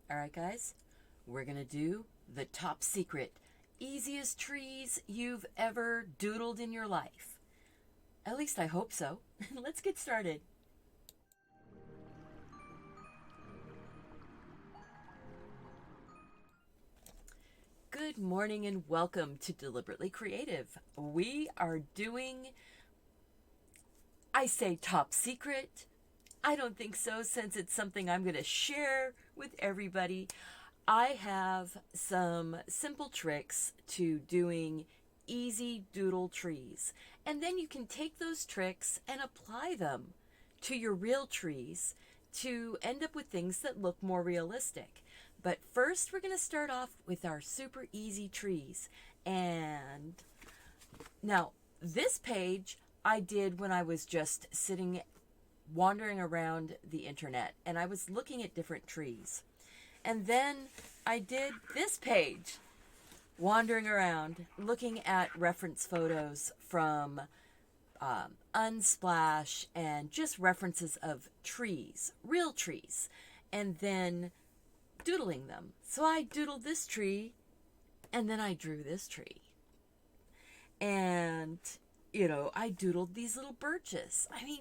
All right, guys, we're going to do the top secret, easiest trees you've ever doodled in your life. At least I hope so. Let's get started. Good morning and welcome to Deliberately Creative. We are doing, I say top secret. I don't think so, since it's something I'm going to share with everybody. I have some simple tricks to doing easy doodle trees. And then you can take those tricks and apply them to your real trees to end up with things that look more realistic. But first, we're going to start off with our super easy trees. And now, this page I did when I was just sitting wandering around the internet and I was looking at different trees. And then I did this page wandering around looking at reference photos from Unsplash and just references of trees, real trees, and then doodling them. So I doodled this tree and then I drew this tree. And, I doodled these little birches. I mean,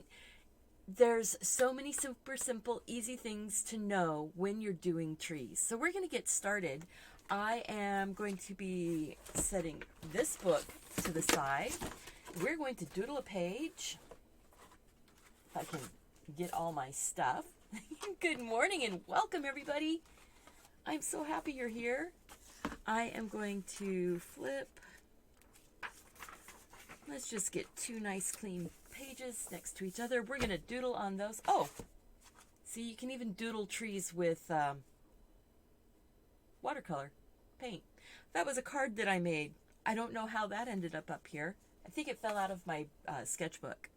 there's so many super simple, easy things to know when you're doing trees. So we're going to get started. I am going to be setting this book to the side. We're going to doodle a page. If I can get all my stuff. Good morning and welcome, everybody. I'm so happy you're here. I am going to flip. Let's just get two nice clean pages next to each other. We're going to doodle on those. Oh, see, you can even doodle trees with watercolor paint. That was a card that I made. I don't know how that ended up here. I think it fell out of my sketchbook.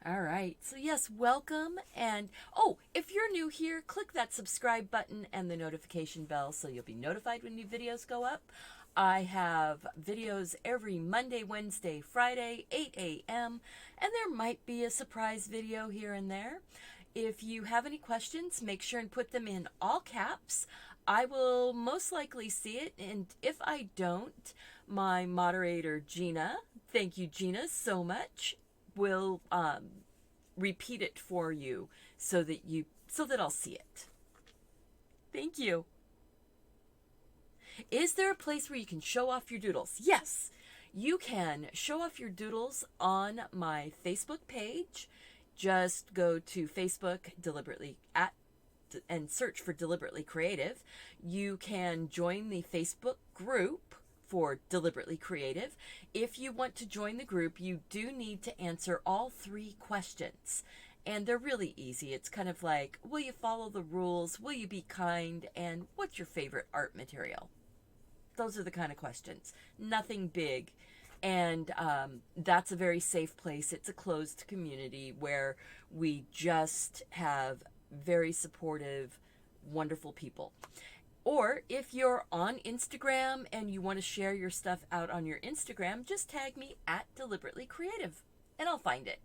All right, so yes, welcome. And if you're new here, click that subscribe button and the notification bell so you'll be notified when new videos go up. I have videos every Monday, Wednesday, Friday, 8 a.m. And there might be a surprise video here and there. If you have any questions, make sure and put them in all caps. I will most likely see it. And if I don't, my moderator, Gina, thank you, Gina, so much, will repeat it for you so that I'll see it. Thank you. Is there a place where you can show off your doodles? Yes, you can show off your doodles on my Facebook page. Just go to Facebook and search for Deliberately Creative. You can join the Facebook group for Deliberately Creative. If you want to join the group, you do need to answer all 3 questions. And they're really easy. It's kind of like, will you follow the rules? Will you be kind? And what's your favorite art material? Those are the kind of questions. Nothing big. And that's a very safe place. It's a closed community where we just have very supportive, wonderful people. Or if you're on Instagram and you want to share your stuff out on your Instagram, just tag me at Deliberately Creative and I'll find it.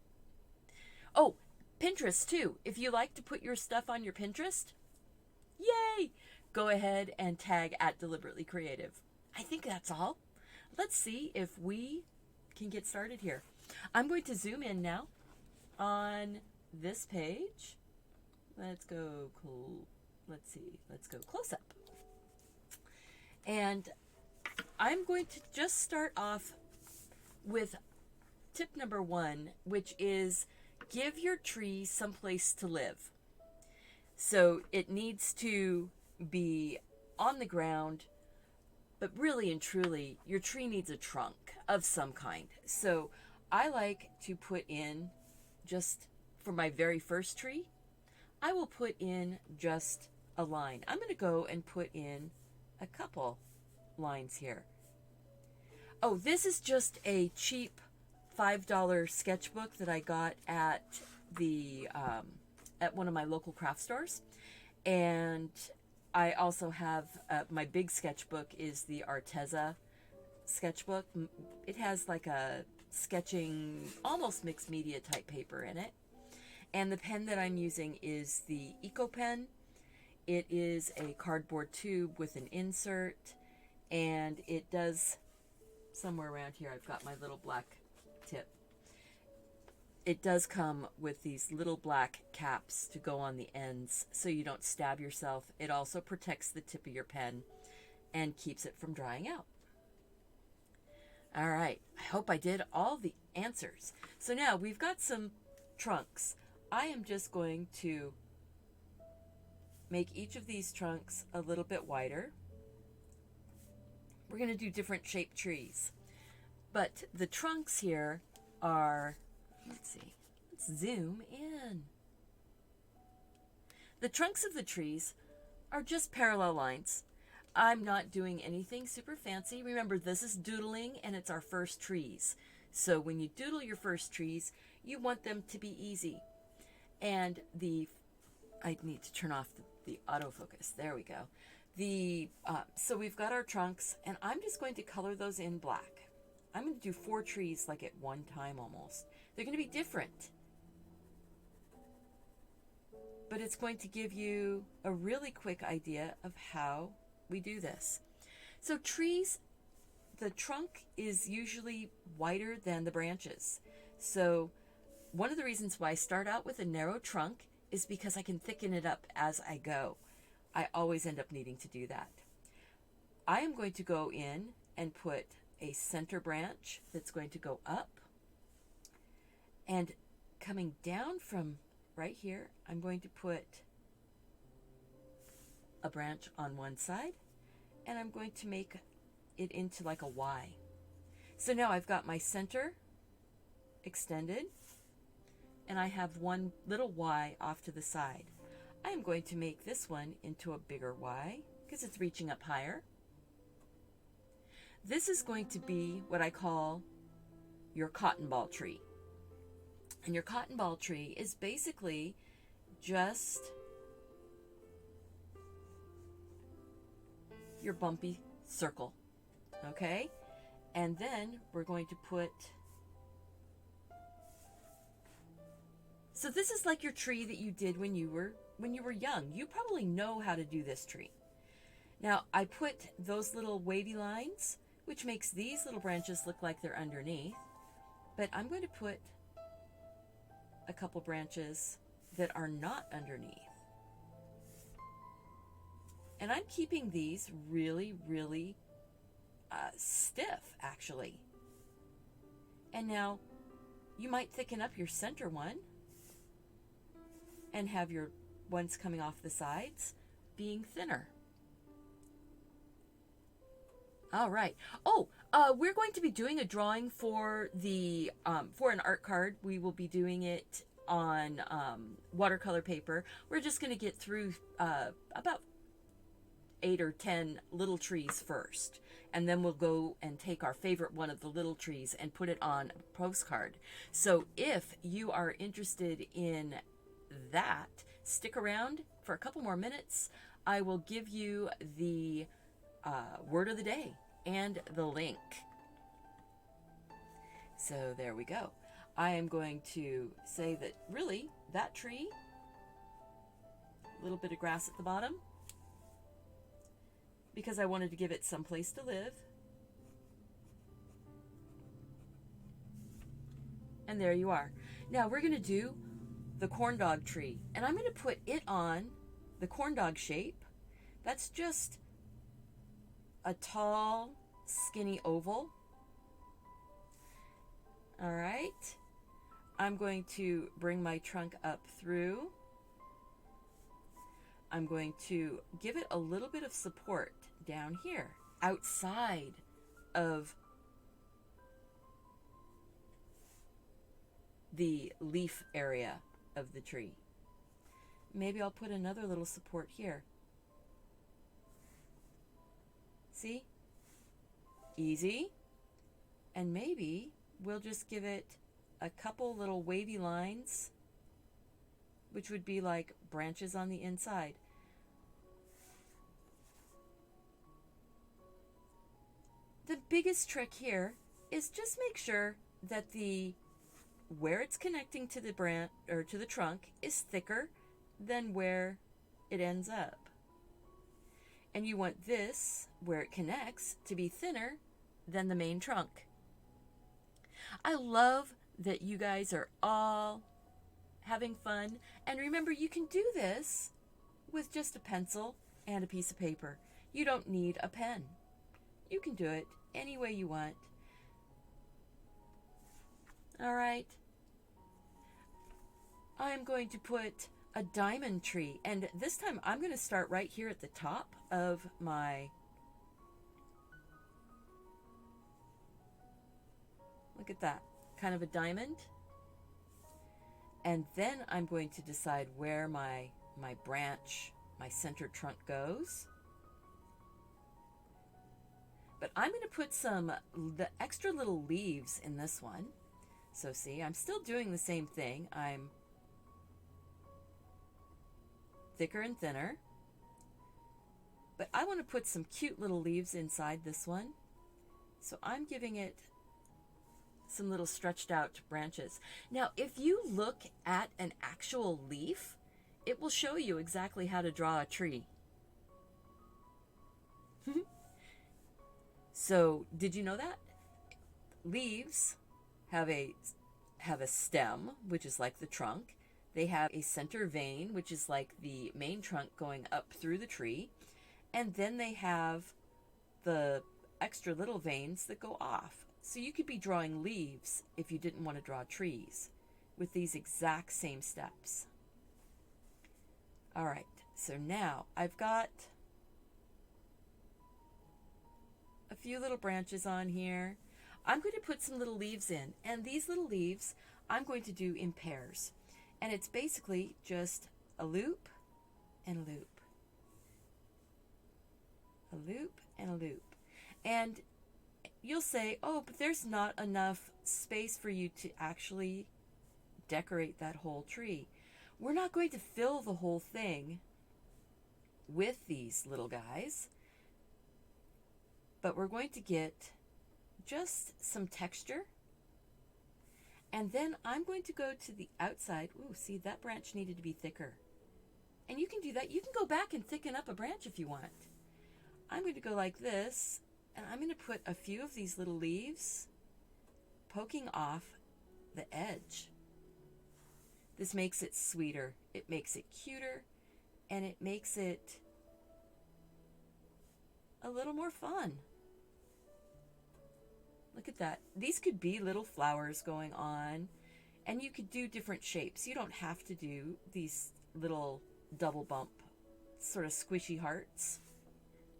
Oh, Pinterest too. If you like to put your stuff on your Pinterest, yay! Go ahead and tag at Deliberately Creative. I think that's all. Let's see if we can get started here. I'm going to zoom in now on this page. Let's go close up. And I'm going to just start off with tip number 1, which is give your tree someplace to live. So it needs to be on the ground, but really and truly, your tree needs a trunk of some kind. So I like to put in, just for my very first tree, I will put in just a line. I'm going to go and put in a couple lines here. Oh, this is just a cheap $5 sketchbook that I got at at one of my local craft stores. And I also have my big sketchbook is the Arteza sketchbook. It has like a sketching, almost mixed media type paper in it. And the pen that I'm using is the Eco Pen. It is a cardboard tube with an insert, and it does, somewhere around here I've got my little black tip. It does come with these little black caps to go on the ends so you don't stab yourself. It also protects the tip of your pen and keeps it from drying out. All right, I hope I did all the answers. So now we've got some trunks. I am just going to make each of these trunks a little bit wider. We're going to do different shaped trees. But the trunks here are, let's see, let's zoom in. The trunks of the trees are just parallel lines. I'm not doing anything super fancy. Remember, this is doodling and it's our first trees. So when you doodle your first trees, you want them to be easy. And I need to turn off the autofocus. There we go. So we've got our trunks, and I'm just going to color those in black. I'm going to do 4 trees like at one time almost. They're going to be different, but it's going to give you a really quick idea of how we do this. So trees, the trunk is usually wider than the branches. So one of the reasons why I start out with a narrow trunk is because I can thicken it up as I go. I always end up needing to do that. I am going to go in and put a center branch that's going to go up, and coming down from right here, I'm going to put a branch on one side, and I'm going to make it into like a Y. So now I've got my center extended, and I have one little Y off to the side. I am going to make this one into a bigger Y because it's reaching up higher. This is going to be what I call your cotton ball tree. And your cotton ball tree is basically just your bumpy circle, okay? And then we're going to put, so this is like your tree that you did when you were young. You probably know how to do this tree. Now I put those little wavy lines, which makes these little branches look like they're underneath, but I'm going to put a couple branches that are not underneath. And I'm keeping these really, really stiff, actually. And now you might thicken up your center one and have your ones coming off the sides being thinner. All right. Oh, we're going to be doing a drawing for the for an art card. We will be doing it on watercolor paper. We're just going to get through about 8 or 10 little trees first, and then we'll go and take our favorite one of the little trees and put it on a postcard. So if you are interested in that, stick around for a couple more minutes. I will give you the word of the day and the link. So there we go. I am going to say that really that tree, a little bit of grass at the bottom, because I wanted to give it some place to live. And there you are. Now we're going to do the corn dog tree, and I'm going to put it on the corn dog shape. That's just a tall, skinny oval. All right. I'm going to bring my trunk up through. I'm going to give it a little bit of support down here, outside of the leaf area of the tree. Maybe I'll put another little support here. See? Easy. And maybe we'll just give it a couple little wavy lines, which would be like branches on the inside. The biggest trick here is just make sure that where it's connecting to the branch or to the trunk is thicker than where it ends up. And you want this, where it connects, to be thinner than the main trunk. I love that you guys are all having fun. And remember, you can do this with just a pencil and a piece of paper. You don't need a pen. You can do it any way you want. All right. I'm going to put a diamond tree, and this time I'm going to start right here at the top of my, look at that, kind of a diamond. And then I'm going to decide where my branch, my center trunk goes. But I'm going to put the extra little leaves in this one. So see, I'm still doing the same thing. I'm thicker and thinner. But I want to put some cute little leaves inside this one. So I'm giving it some little stretched out branches. Now, if you look at an actual leaf, it will show you exactly how to draw a tree. So, did you know that? Leaves have a stem, which is like the trunk. They have a center vein, which is like the main trunk going up through the tree. And then they have the extra little veins that go off. So you could be drawing leaves if you didn't want to draw trees with these exact same steps. All right, so now I've got a few little branches on here. I'm going to put some little leaves in, and these little leaves I'm going to do in pairs. And it's basically just a loop and a loop. A loop and a loop. And you'll say, oh, but there's not enough space for you to actually decorate that whole tree. We're not going to fill the whole thing with these little guys, but we're going to get just some texture. And then I'm going to go to the outside. Ooh, see, that branch needed to be thicker. And you can do that. You can go back and thicken up a branch if you want. I'm going to go like this, and I'm going to put a few of these little leaves poking off the edge. This makes it sweeter, it makes it cuter, and it makes it a little more fun. Look at that. These could be little flowers going on, and you could do different shapes. You don't have to do these little double bump, sort of squishy hearts,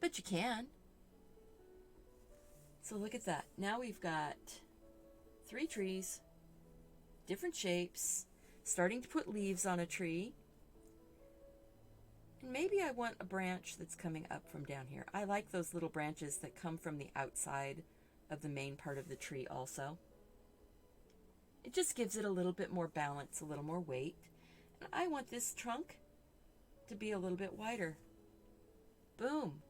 but you can. So look at that. Now we've got 3 trees, different shapes, starting to put leaves on a tree. And maybe I want a branch that's coming up from down here. I like those little branches that come from the outside of the main part of the tree also. It just gives it a little bit more balance, a little more weight. And I want this trunk to be a little bit wider. Boom.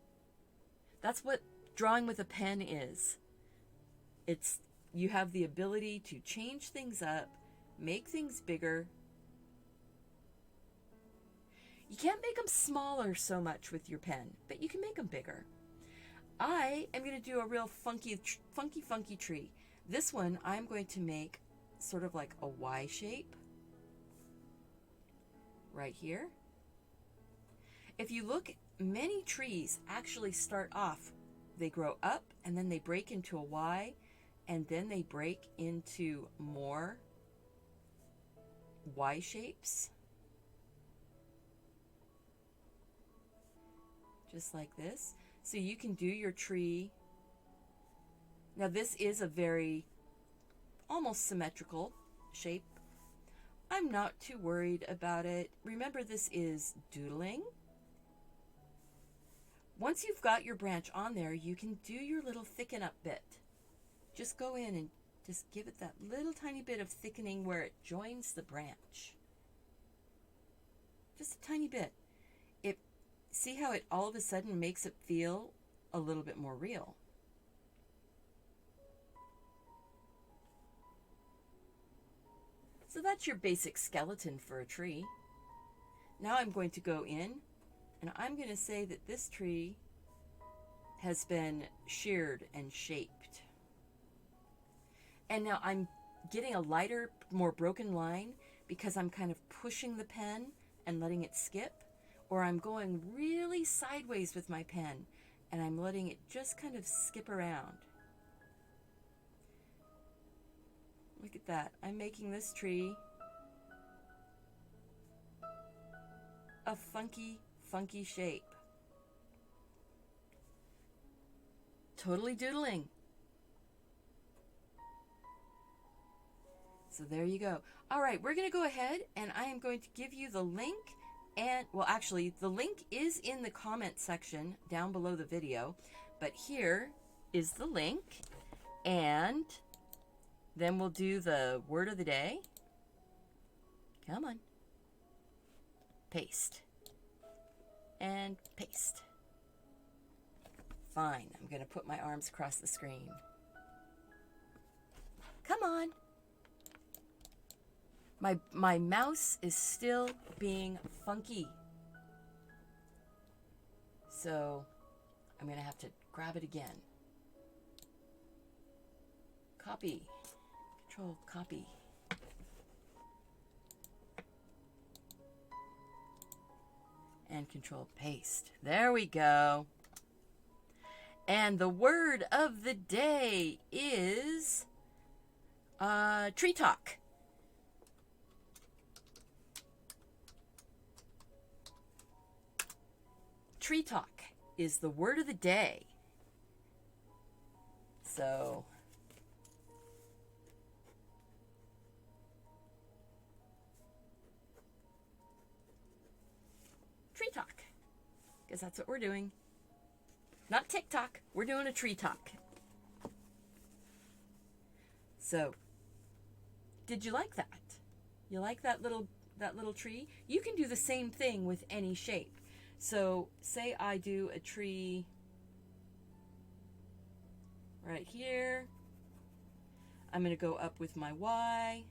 That's what drawing with a pen is. You have the ability to change things up, make things bigger. You can't make them smaller so much with your pen, but you can make them bigger. I am going to do a real funky tree. This one I'm going to make sort of like a Y shape right here. If you look, many trees actually start off, they grow up and then they break into a Y, and then they break into more Y shapes. Just like this. So you can do your tree. Now this is a very almost symmetrical shape. I'm not too worried about it. Remember, this is doodling. Once you've got your branch on there, you can do your little thicken up bit. Just go in and just give it that little tiny bit of thickening where it joins the branch. Just a tiny bit. See how it all of a sudden makes it feel a little bit more real. So that's your basic skeleton for a tree. Now I'm going to go in and I'm going to say that this tree has been sheared and shaped. And now I'm getting a lighter, more broken line because I'm kind of pushing the pen and letting it skip, or I'm going really sideways with my pen and I'm letting it just kind of skip around. Look at that. I'm making this tree a funky, funky shape. Totally doodling. So there you go. All right, we're going to go ahead and I am going to give you the link. And, well, actually, the link is in the comment section down below the video. But here is the link. And then we'll do the word of the day. Come on. Paste. And paste. Fine. I'm going to put my arms across the screen. Come on. My mouse is still being funky. So I'm going to have to grab it again. Copy. Control copy. And control paste. There we go. And the word of the day is tree talk. Tree talk is the word of the day. So tree talk, because that's what we're doing. Not TikTok, we're doing a tree talk. So, did you like that? You like that little tree? You can do the same thing with any shape. So, say I do a tree right here. I'm going to go up with my Y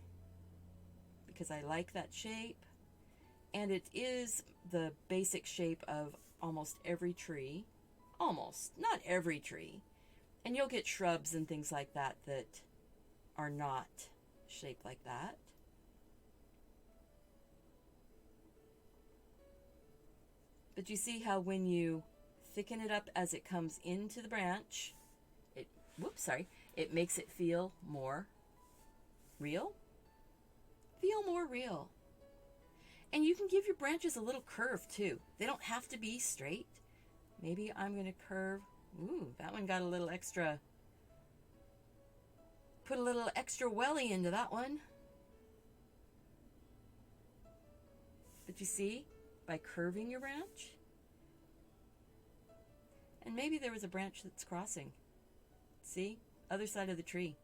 because I like that shape. And it is the basic shape of almost every tree. Almost, not every tree. And you'll get shrubs and things like that that are not shaped like that. But you see how when you thicken it up as it comes into the branch, it makes it feel more real? Feel more real. And you can give your branches a little curve too. They don't have to be straight. Maybe I'm going to curve. Ooh, that one got a little extra. Put a little extra welly into that one. But you see, by curving your branch, and maybe there was a branch that's crossing. See? Other side of the tree.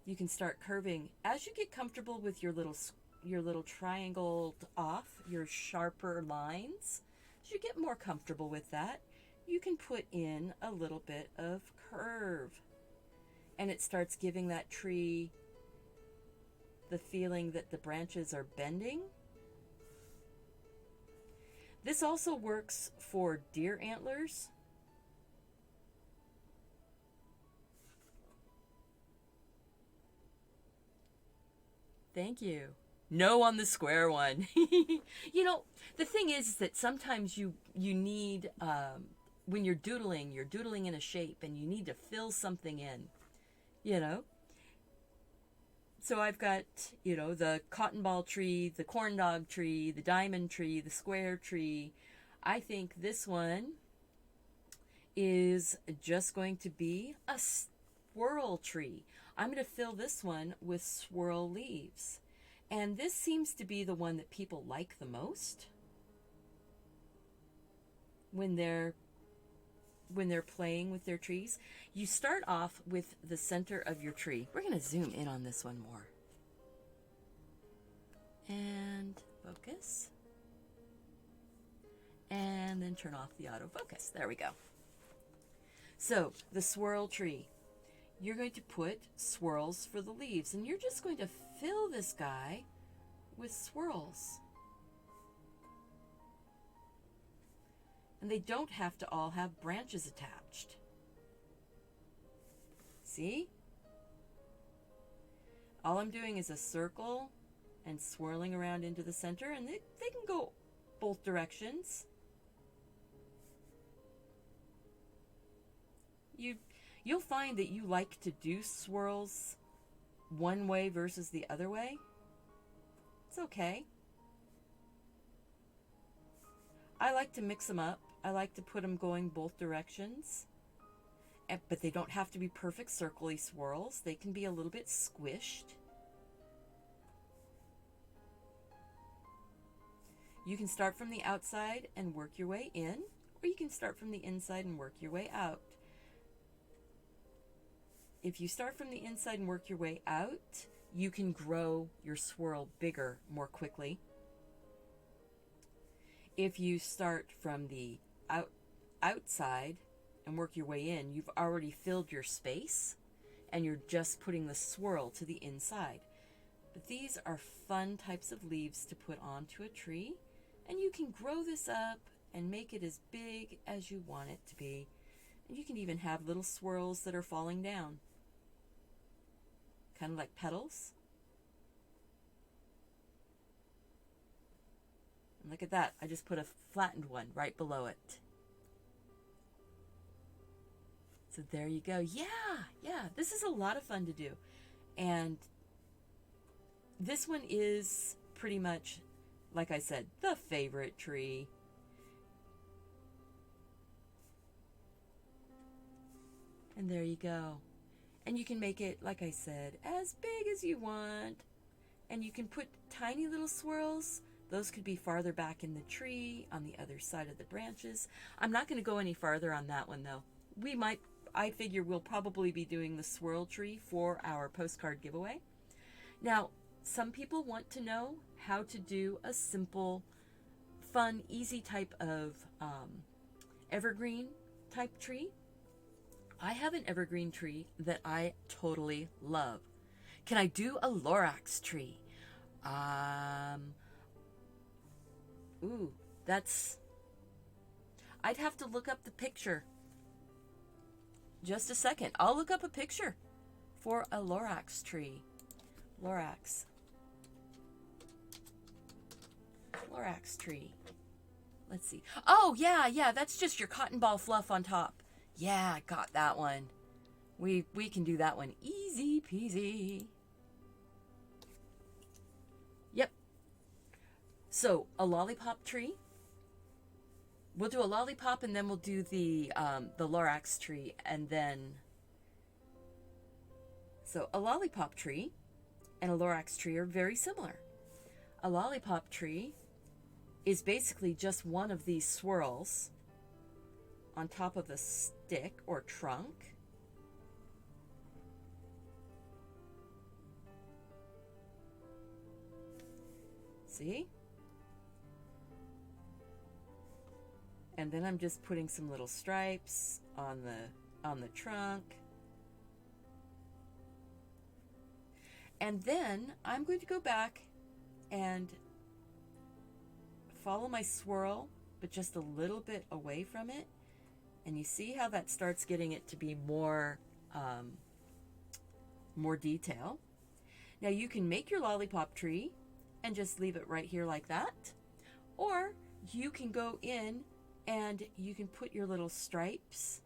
You can start curving as you get comfortable with your little triangled off, your sharper lines. As you get more comfortable with that, you can put in a little bit of curve. And it starts giving that tree the feeling that the branches are bending. This also works for deer antlers. Thank you. No on the square one. You know, the thing is that sometimes you need, when you're doodling in a shape and you need to fill something in, you know. So I've got, you know, the cotton ball tree, the corn dog tree, the diamond tree, the square tree. I think this one is just going to be a swirl tree. I'm going to fill this one with swirl leaves. And this seems to be the one that people like the most when they're playing with their trees. You start off with the center of your tree. We're going to zoom in on this one more. And focus. And then turn off the autofocus. There we go. So, the swirl tree. You're going to put swirls for the leaves, and you're just going to fill this guy with swirls. And they don't have to all have branches attached. See? All I'm doing is a circle and swirling around into the center, and they can go both directions. You'll find that you like to do swirls one way versus the other way. It's okay. I like to mix them up. I like to put them going both directions. But they don't have to be perfect circle-y swirls. They can be a little bit squished. You can start from the outside and work your way in, or you can start from the inside and work your way out. If you start from the inside and work your way out, you can grow your swirl bigger more quickly. If you start from the outside and work your way in, you've already filled your space and you're just putting the swirl to the inside. But these are fun types of leaves to put onto a tree, and you can grow this up and make it as big as you want it to be. And you can even have little swirls that are falling down, kind of like petals. And look at that, I just put a flattened one right below it. So there you go. Yeah, this is a lot of fun to do. And this one is pretty much, like I said, the favorite tree. And there you go. And you can make it, like I said, as big as you want. And you can put tiny little swirls. Those could be farther back in the tree, on the other side of the branches. I'm not going to go any farther on that one, though. I figure we'll probably be doing the swirl tree for our postcard giveaway. Now, some people want to know how to do a simple, fun, easy type of evergreen type tree. I have an evergreen tree that I totally love. Can I do a Lorax tree? I'd have to look up the picture. Just a second. I'll look up a picture for a Lorax tree. Lorax tree. Let's see. Oh, yeah, that's just your cotton ball fluff on top. Yeah, I got that one. We can do that one easy peasy. Yep. So, a lollipop tree. We'll do a lollipop, and then we'll do the Lorax tree, and then... So, a lollipop tree and a Lorax tree are very similar. A lollipop tree is basically just one of these swirls on top of a stick or trunk. See? And then I'm just putting some little stripes on the trunk. And then I'm going to go back and follow my swirl, but just a little bit away from it. And you see how that starts getting it to be more detail. Now you can make your lollipop tree and just leave it right here like that. Or you can go in and you can put your little stripes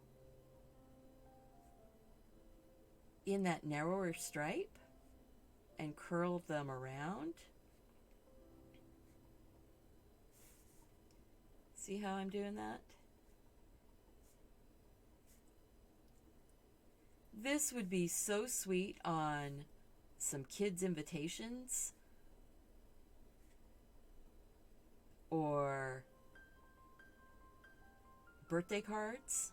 in that narrower stripe and curl them around. See how I'm doing that? This would be so sweet on some kids' invitations or birthday cards.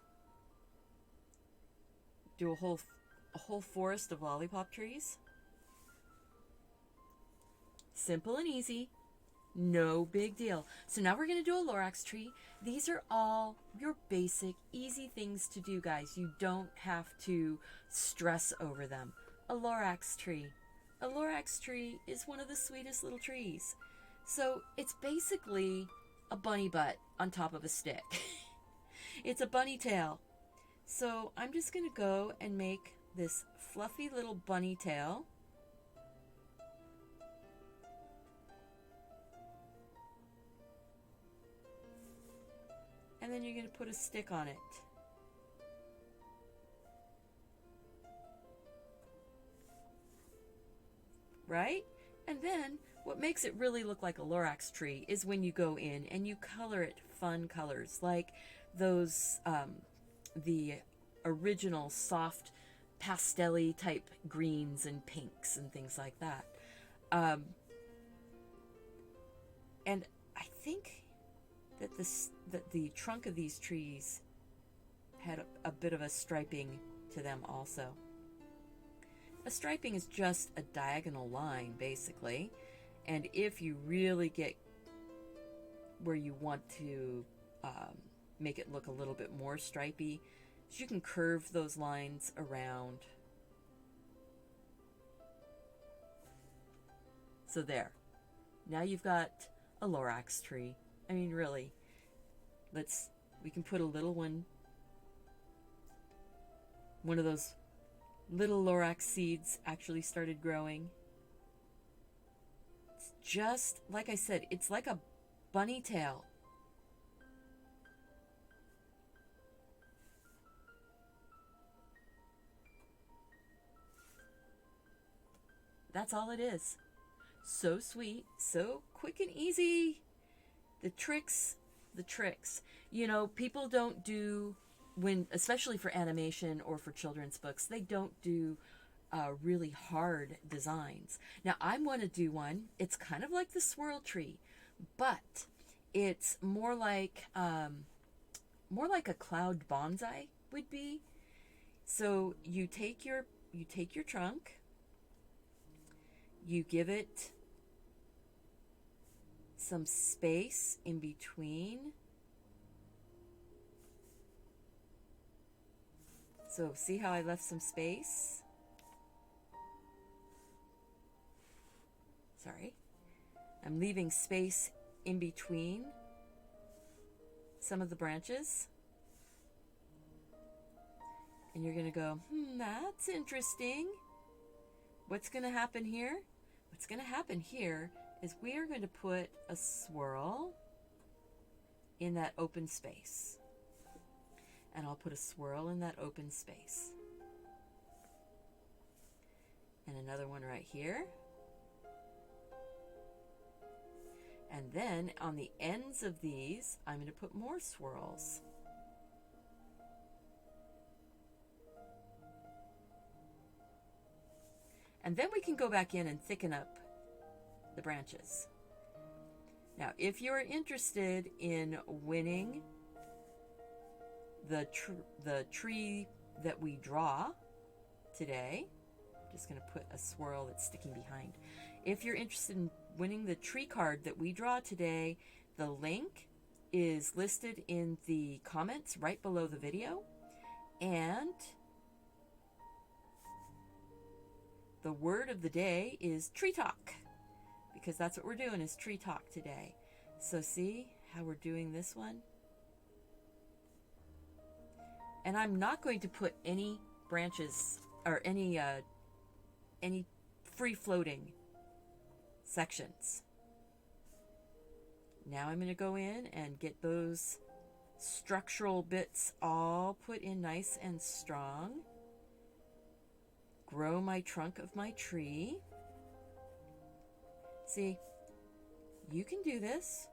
Do a whole forest of lollipop trees. Simple and easy. No big deal. So now we're going to do a Lorax tree. These are all your basic, easy things to do, guys. You don't have to stress over them. A Lorax tree. A Lorax tree is one of the sweetest little trees. So it's basically a bunny butt on top of a stick. It's a bunny tail. So I'm just going to go and make this fluffy little bunny tail. And then you're going to put a stick on it. Right? And then what makes it really look like a Lorax tree is when you go in and you color it fun colors, like those, the original soft pastel-y type greens and pinks and things like that. And I think that the trunk of these trees had a bit of a striping to them also. A striping is just a diagonal line, basically. And if you really get where you want to make it look a little bit more stripy, you can curve those lines around. So there. Now you've got a Lorax tree. I mean, really. We can put a little one of those little Lorax seeds actually started growing. It's just, like I said, it's like a bunny tail. That's all it is. So sweet, so quick and easy. The tricks. You know, people don't do, especially for animation or for children's books, they don't do really hard designs. Now I'm going to do one. It's kind of like the swirl tree, but it's more like a cloud bonsai would be. So you take your trunk, you give it some space in between. So see how I left some space? Sorry. I'm leaving space in between some of the branches. And you're going to go, that's interesting. What's going to happen here? What's going to happen here is we are going to put a swirl in that open space. And I'll put a swirl in that open space. And another one right here. And then on the ends of these, I'm going to put more swirls. And then we can go back in and thicken up the branches. Now, if you're interested in winning the tree that we draw today, I'm just going to put a swirl that's sticking behind. If you're interested in winning the tree card that we draw today, the link is listed in the comments right below the video. And the word of the day is tree talk, because that's what we're doing, is tree talk today. So see how we're doing this one? And I'm not going to put any branches or any free-floating sections. Now I'm going to go in and get those structural bits all put in nice and strong. Grow my trunk of my tree. See, you can do this.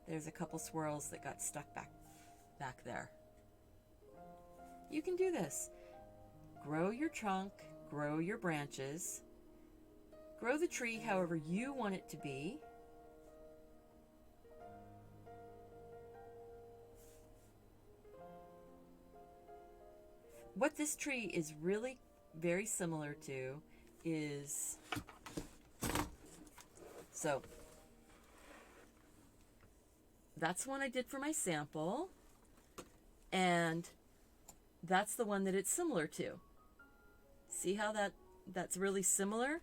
There's a couple swirls that got stuck back there. You can do this. Grow your trunk, grow your branches, grow the tree however you want it to be. What this tree is really very similar to is, so that's one I did for my sample, and that's the one that it's similar to. See how that's really similar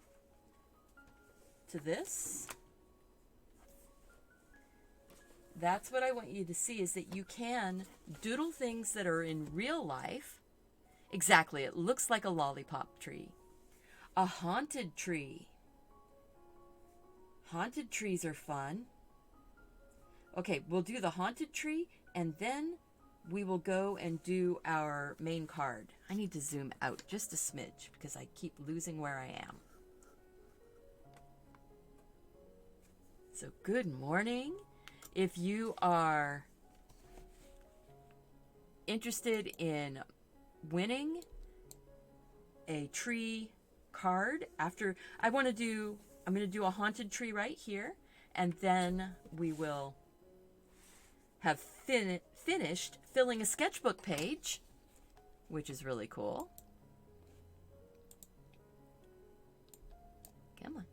to this? That's what I want you to see, is that you can doodle things that are in real life. Exactly, it looks like a lollipop tree. A haunted tree. Haunted trees are fun. Okay, we'll do the haunted tree, and then we will go and do our main card. I need to zoom out just a smidge because I keep losing where I am. So good morning. If you are interested in winning a tree card, after I'm going to do a haunted tree right here, and then we will have finished filling a sketchbook page, which is really cool. Come on.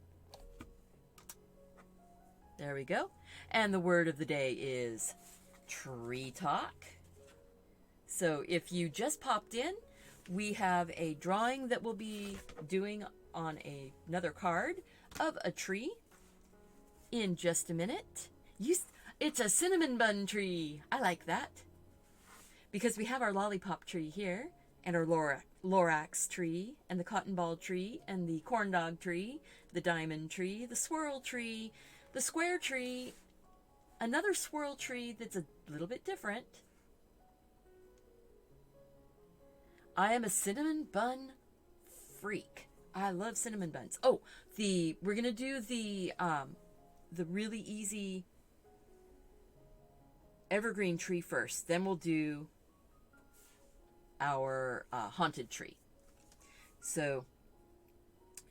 There we go. And the word of the day is tree talk. So if you just popped in, we have a drawing that we'll be doing on another card of a tree in just a minute. It's a cinnamon bun tree. I like that. Because we have our lollipop tree here, and our lorax tree, and the cotton ball tree, and the corn dog tree, the diamond tree, the swirl tree, the square tree, another swirl tree that's a little bit different. I am a cinnamon bun freak. I love cinnamon buns. Oh, we're gonna do the really easy evergreen tree first. Then we'll do our haunted tree. So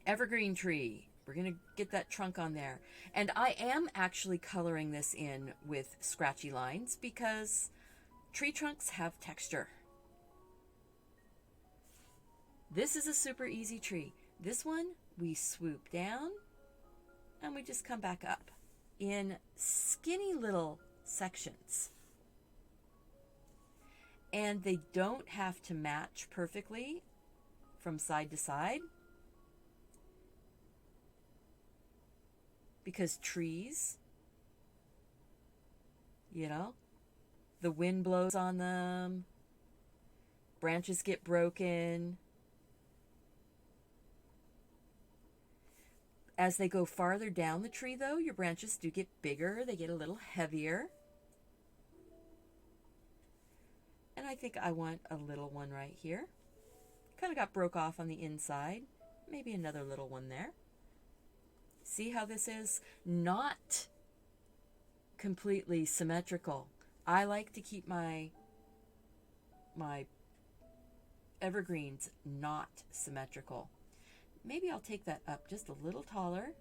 evergreen tree. We're going to get that trunk on there. And I am actually coloring this in with scratchy lines because tree trunks have texture. This is a super easy tree. This one, we swoop down and we just come back up in skinny little sections. And they don't have to match perfectly from side to side, because trees, the wind blows on them, branches get broken. As they go farther down the tree, though, your branches do get bigger. They get a little heavier. And I think I want a little one right here. Kind of got broke off on the inside. Maybe another little one there. See how this is not completely symmetrical. I like to keep my evergreens not symmetrical. Maybe I'll take that up just a little taller,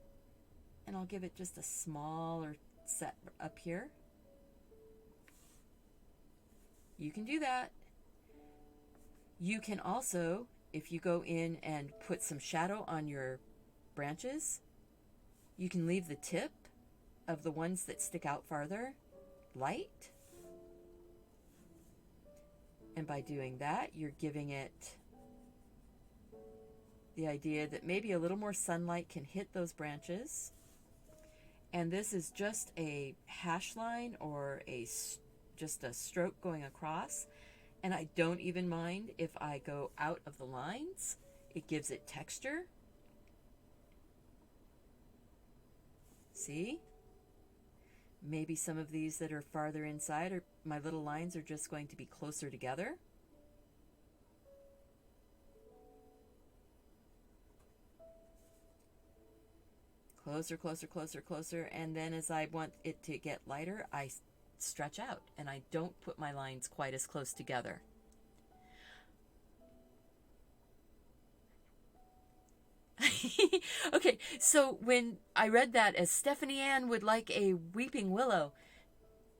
and I'll give it just a smaller set up here. You can do that. You can also, if you go in and put some shadow on your branches, you can leave the tip of the ones that stick out farther light. And by doing that, you're giving it the idea that maybe a little more sunlight can hit those branches. And this is just a hash line or just a stroke going across. And I don't even mind if I go out of the lines. It gives it texture. See? Maybe some of these that are farther inside, or my little lines are just going to be closer together. Closer, closer, closer, closer. And then as I want it to get lighter, I stretch out and I don't put my lines quite as close together. Okay, so when I read that as Stephanie Ann would like a weeping willow,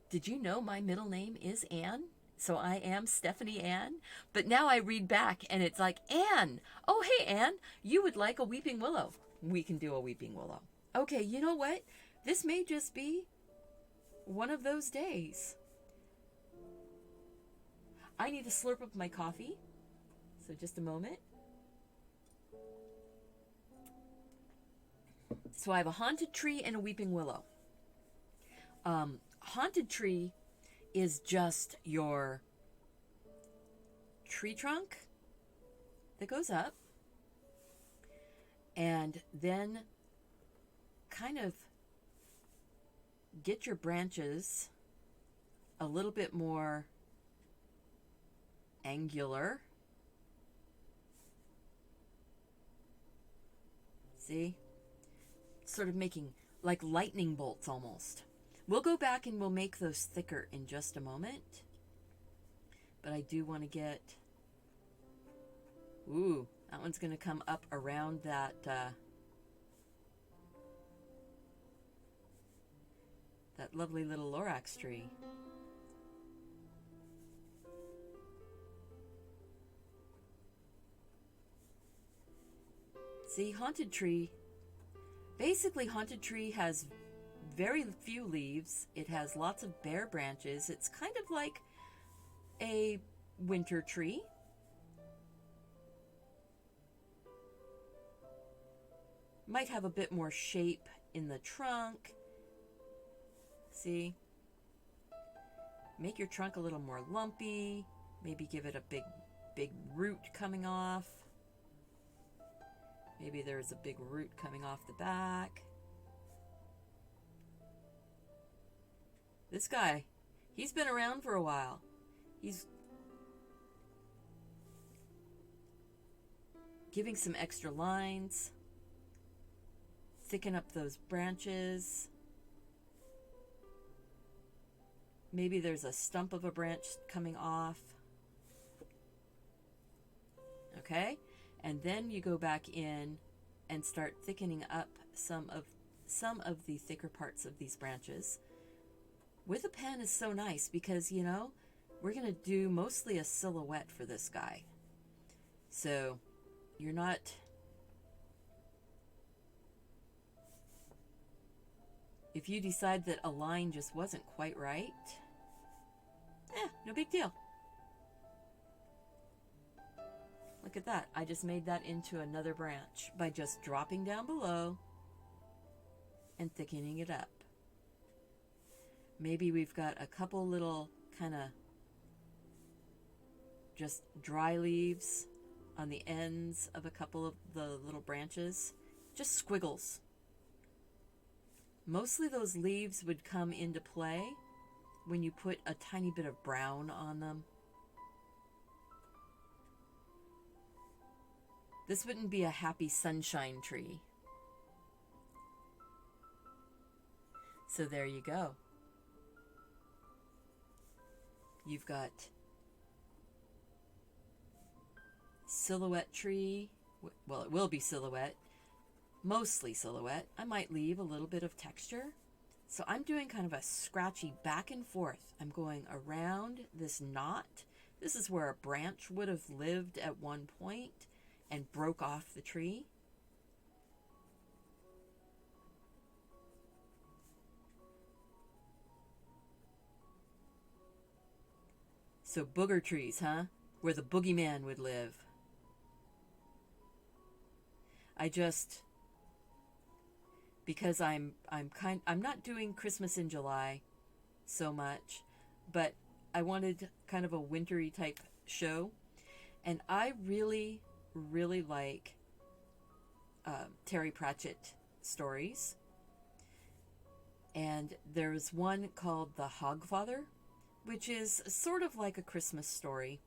did you know my middle name is Ann? So I am Stephanie Ann. But now I read back and it's like, Ann, oh hey Ann, you would like a weeping willow. We can do a weeping willow. Okay, you know what? This may just be one of those days. I need to slurp up my coffee. So just a moment. So I have a haunted tree and a weeping willow. haunted tree is just your tree trunk that goes up and then kind of get your branches a little bit more angular. See? Sort of making like lightning bolts almost. We'll go back and we'll make those thicker in just a moment. But I do want to get... Ooh, that one's going to come up around that... that lovely little Lorax tree. See, haunted tree... Basically, haunted tree has very few leaves. It has lots of bare branches. It's kind of like a winter tree. Might have a bit more shape in the trunk. See? Make your trunk a little more lumpy. Maybe give it a big root coming off. Maybe there's a big root coming off the back. This guy, he's been around for a while. He's giving some extra lines. Thicken up those branches. Maybe there's a stump of a branch coming off. Okay? And then you go back in and start thickening up some of the thicker parts of these branches. With a pen is so nice because, you know, we're going to do mostly a silhouette for this guy. So you're not... If you decide that a line just wasn't quite right, no big deal. Look at that. I just made that into another branch by just dropping down below and thickening it up. Maybe we've got a couple little kind of just dry leaves on the ends of a couple of the little branches. Just squiggles. Mostly those leaves would come into play when you put a tiny bit of brown on them. This wouldn't be a happy sunshine tree. So there you go. You've got silhouette tree. Well, it will be silhouette. Mostly silhouette. I might leave a little bit of texture. So I'm doing kind of a scratchy back and forth. I'm going around this knot. This is where a branch would have lived at one point and broke off the tree. So booger trees, huh? Where the boogeyman would live. Because I'm not doing Christmas in July so much, but I wanted kind of a wintry type show, and I really like Terry Pratchett stories. And there's one called The Hogfather, which is sort of like a Christmas story,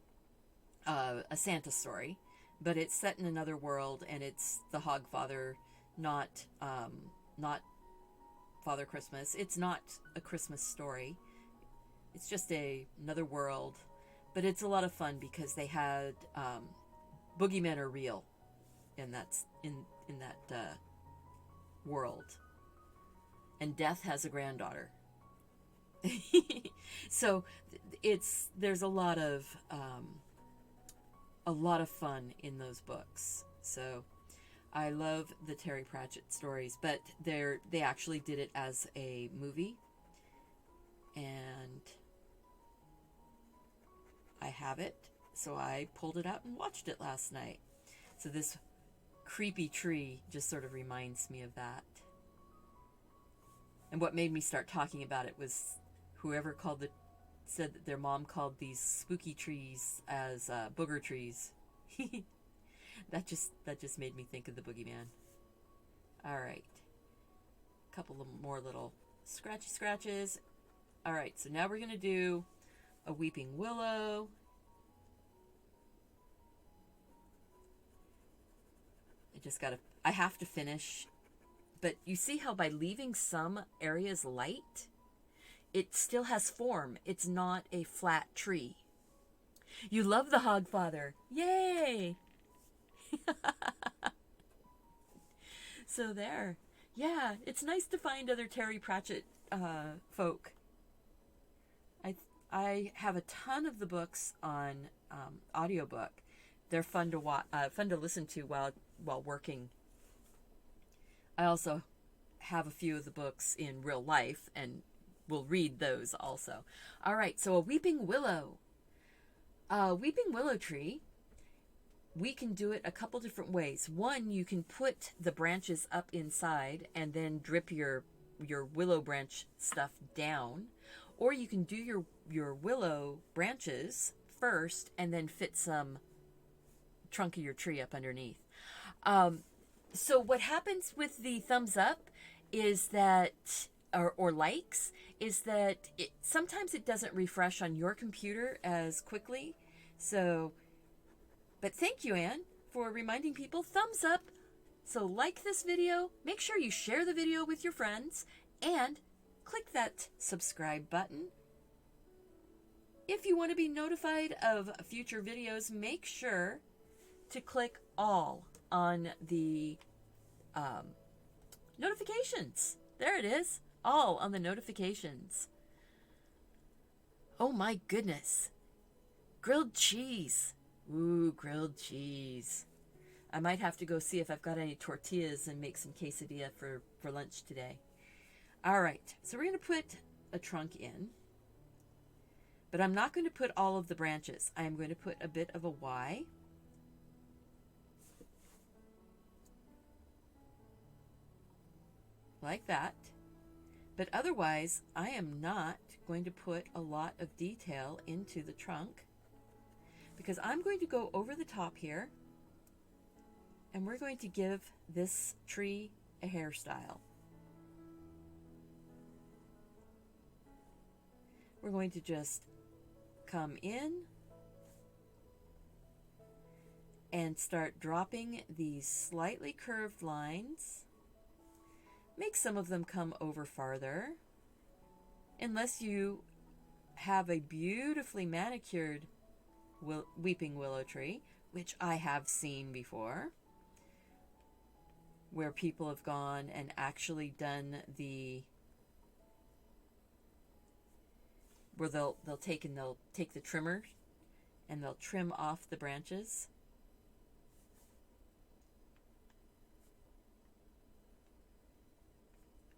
a Santa story, but it's set in another world, and it's the Hogfather, not Father Christmas. It's not a Christmas story. It's just another world, but it's a lot of fun because they had boogeymen are real, and that's in that world. And Death has a granddaughter. So there's a lot of fun in those books. So I love the Terry Pratchett stories, but they actually did it as a movie, and I have it, so I pulled it out and watched it last night. So this creepy tree just sort of reminds me of that. And what made me start talking about it was whoever said that their mom called these spooky trees as booger trees. That just made me think of the boogeyman. All right, a couple of more little scratchy scratches. All right, so now we're gonna do a weeping willow. I have to finish, but you see how by leaving some areas light, it still has form. It's not a flat tree. You love the Hogfather. Yay! So there. Yeah, it's nice to find other Terry Pratchett folk. I have a ton of the books on audiobook. They're fun to listen to while working. I also have a few of the books in real life, and we'll read those also. All right, so a weeping willow. A weeping willow tree, we can do it a couple different ways. One, you can put the branches up inside and then drip your willow branch stuff down. Or you can do your willow branches first and then fit some trunk of your tree up underneath. So what happens with the thumbs up is that, or likes, is that sometimes it doesn't refresh on your computer as quickly. So, but thank you, Anne, for reminding people, thumbs up. So like this video, make sure you share the video with your friends, and click that subscribe button. If you want to be notified of future videos, make sure to click all on the notifications. There it is, all on the notifications. Oh my goodness. Grilled cheese. Ooh, grilled cheese. I might have to go see if I've got any tortillas and make some quesadilla for lunch today. All right, so we're going to put a trunk in, but I'm not going to put all of the branches. I am going to put a bit of a Y. Like that. But otherwise, I am not going to put a lot of detail into the trunk, because I'm going to go over the top here, and we're going to give this tree a hairstyle. We're going to just come in and start dropping these slightly curved lines. Make some of them come over farther. Unless you have a beautifully manicured weeping willow tree, which I have seen before, where people have gone and actually done where they'll take the trimmer and they'll trim off the branches.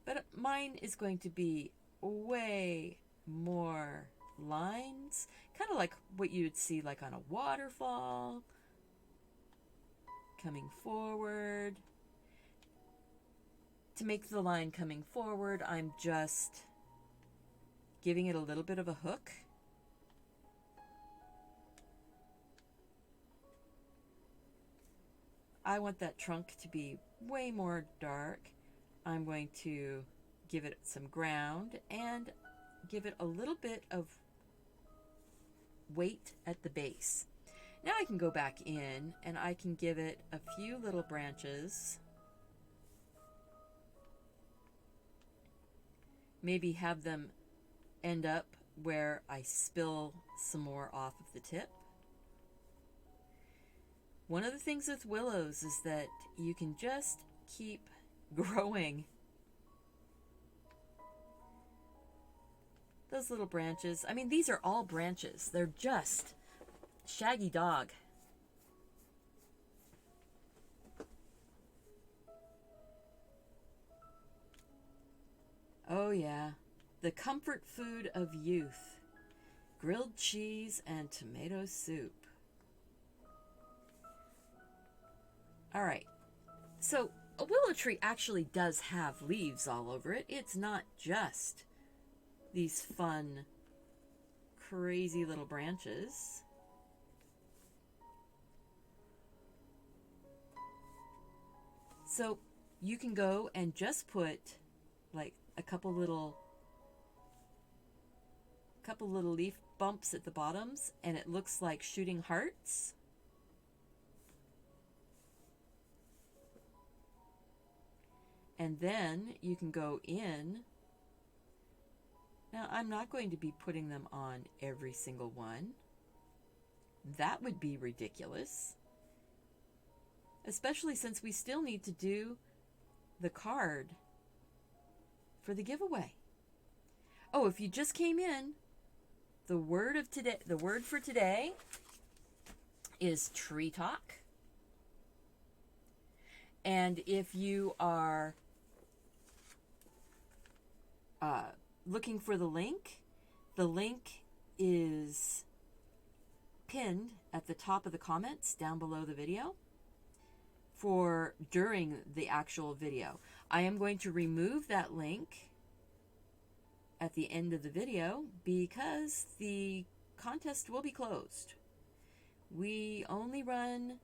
But mine is going to be way more lines, kind of like what you would see like on a waterfall, coming forward. To make the line coming forward, I'm just giving it a little bit of a hook. I want that trunk to be way more dark. I'm going to give it some ground and give it a little bit of weight at the base. Now I can go back in and I can give it a few little branches. Maybe have them end up where I spill some more off of the tip. One of the things with willows is that you can just keep growing those little branches. I mean, these are all branches. They're just shaggy dog. Oh yeah, the comfort food of youth. Grilled cheese and tomato soup. All right, so a willow tree actually does have leaves all over it. It's not just these fun, crazy little branches. So you can go and just put like a couple little leaf bumps at the bottoms, and it looks like shooting hearts. And then you can go in. Now, I'm not going to be putting them on every single one. That would be ridiculous. Especially since we still need to do the card for the giveaway. Oh, if you just came in, the word for today is tree talk. And if you are looking for the link is pinned at the top of the comments down below the video for during the actual video. I am going to remove that link at the end of the video because the contest will be closed. We only run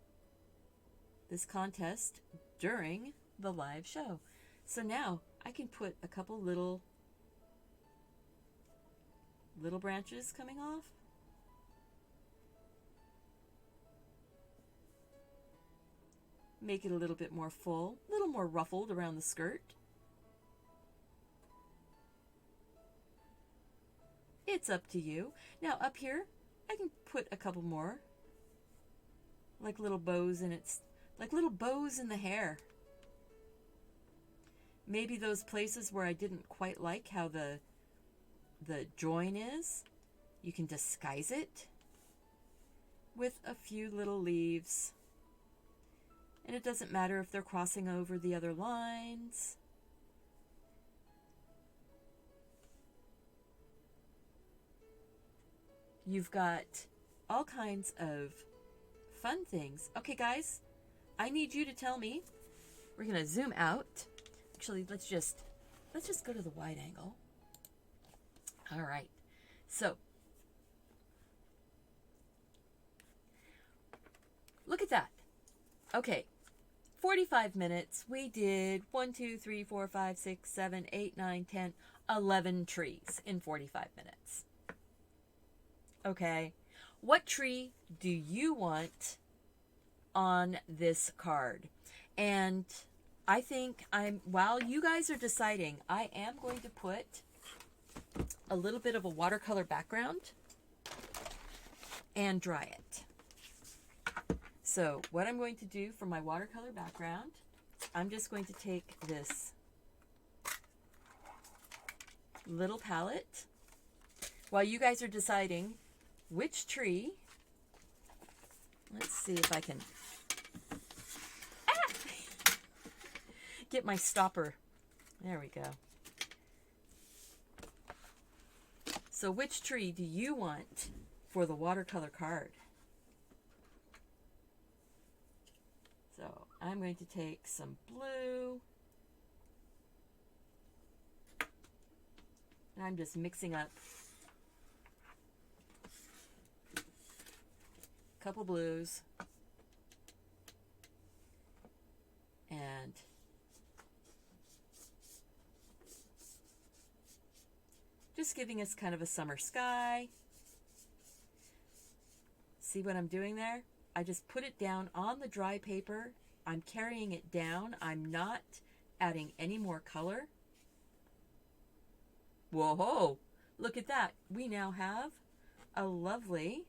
this contest during the live show. So now I can put a couple little branches coming off. Make it a little bit more full, a little more ruffled around the skirt. It's up to you. Now up here, I can put a couple more, like little bows in its, like little bows in the hair. Maybe those places where I didn't quite like how the join is, you can disguise it with a few little leaves. And it doesn't matter if they're crossing over the other lines. You've got all kinds of fun things. Okay, guys, I need you to tell me. We're gonna zoom out. Actually, let's just go to the wide angle. All right. So, look at that. Okay. 45 minutes. We did 1, 2, 3, 4, 5, 6, 7, 8, 9, 10, 11 trees in 45 minutes. Okay. What tree do you want on this card? And I think while you guys are deciding, I am going to put a little bit of a watercolor background and dry it. So what I'm going to do for my watercolor background, I'm just going to take this little palette while you guys are deciding which tree. Let's see if I can get my stopper. There we go. So which tree do you want for the watercolor card? So I'm going to take some blue. And I'm just mixing up a couple blues. And just giving us kind of a summer sky. See what I'm doing there? I just put it down on the dry paper. I'm carrying it down. I'm not adding any more color. Whoa, look at that. We now have a lovely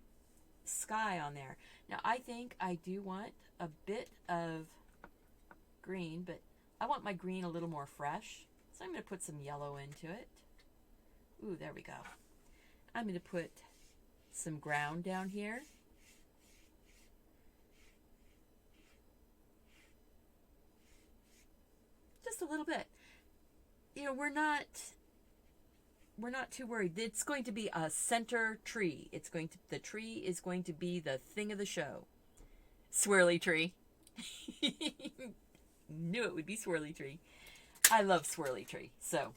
sky on there. Now I think I do want a bit of green, but I want my green a little more fresh. So I'm going to put some yellow into it. Ooh, there we go. I'm going to put some ground down here. Just a little bit. You know, we're not too worried. It's going to be a center tree. The tree is going to be the thing of the show. Swirly tree. Knew it would be swirly tree. I love swirly tree. So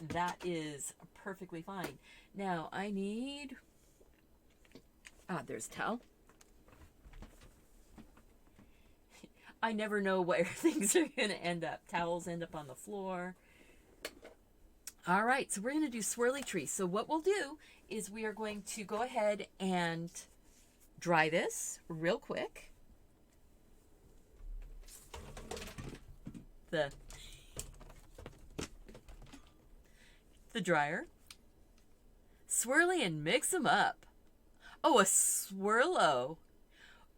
that is perfectly fine. Now I need, there's a towel. I never know where things are going to end up. Towels end up on the floor. All right, so we're going to do swirly tree. So what we'll do is we are going to go ahead and dry this real quick. The dryer. Swirly and mix them up. Oh, a swirlo.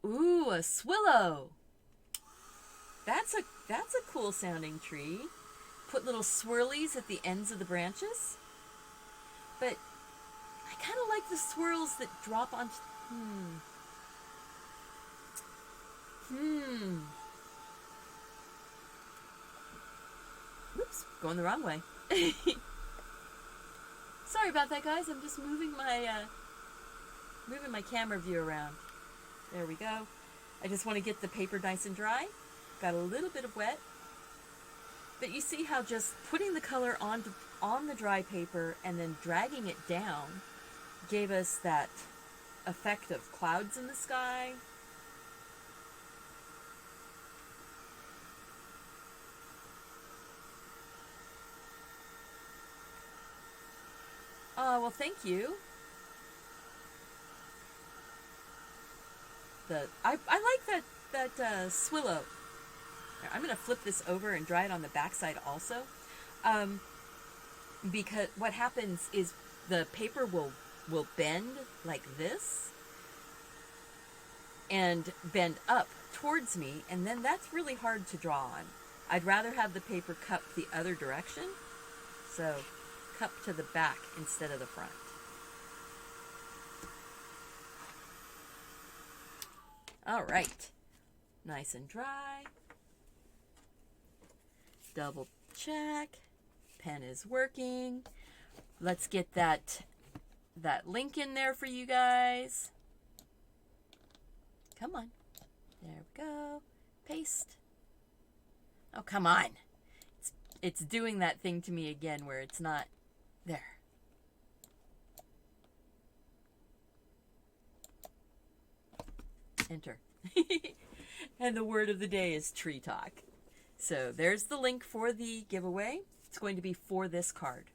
Ooh, a swillow. That's a cool sounding tree. Put little swirlies at the ends of the branches. But I kind of like the swirls that drop onto... Whoops, going the wrong way. Sorry about that, guys. I'm just moving my camera view around. There we go. I just want to get the paper nice and dry. Got a little bit of wet. But you see how just putting the color on the dry paper and then dragging it down gave us that effect of clouds in the sky. Well, thank you. I like that swillow. I'm going to flip this over and dry it on the back side also. Because what happens is the paper will bend like this and bend up towards me, and then that's really hard to draw on. I'd rather have the paper cup the other direction, so cup to the back instead of the front. All right, nice and dry. Double check. Pen is working. Let's get that link in there for you guys. Come on. There we go. Paste. Oh, come on. It's doing that thing to me again where it's not there. Enter. And the word of the day is tree talk. So there's the link for the giveaway. It's going to be for this card.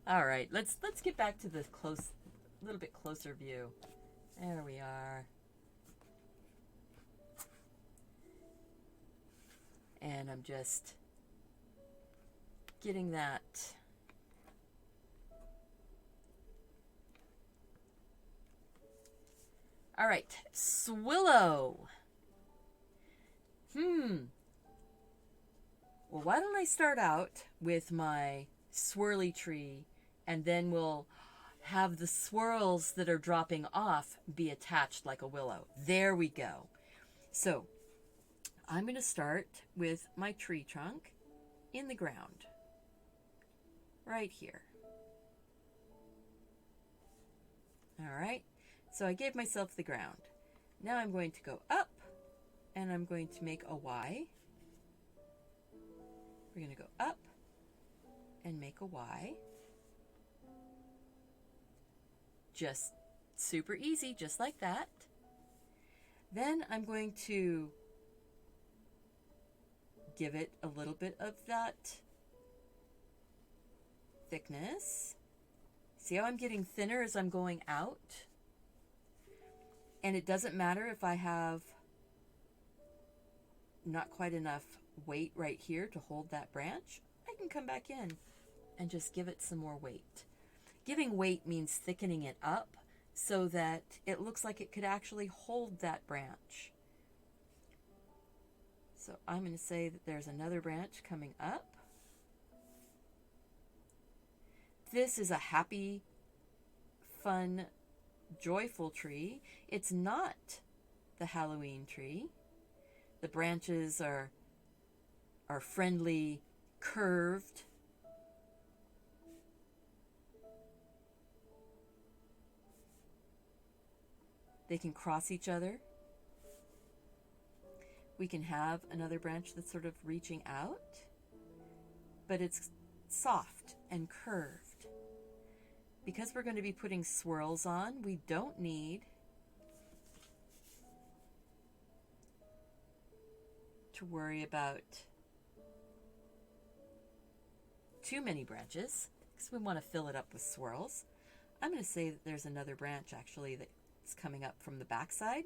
All right, let's get back to the little bit closer view. There we are. And I'm just getting that. All right, swillow. Well, why don't I start out with my swirly tree, and then we'll have the swirls that are dropping off be attached like a willow. There we go. So I'm going to start with my tree trunk in the ground, right here. All right. So I gave myself the ground. Now I'm going to go up, and I'm going to make a Y. We're going to go up and make a Y. Just super easy, just like that. Then I'm going to give it a little bit of that thickness. See how I'm getting thinner as I'm going out? And it doesn't matter if I have not quite enough weight right here to hold that branch. I can come back in and just give it some more weight. Giving weight means thickening it up so that it looks like it could actually hold that branch. So I'm going to say that there's another branch coming up. This is a happy, fun, joyful tree. It's not the Halloween tree. The branches are friendly, curved. They can cross each other. We can have another branch that's sort of reaching out, but it's soft and curved. Because we're going to be putting swirls on, we don't need to worry about too many branches because we want to fill it up with swirls. I'm going to say that there's another branch actually that's coming up from the back side,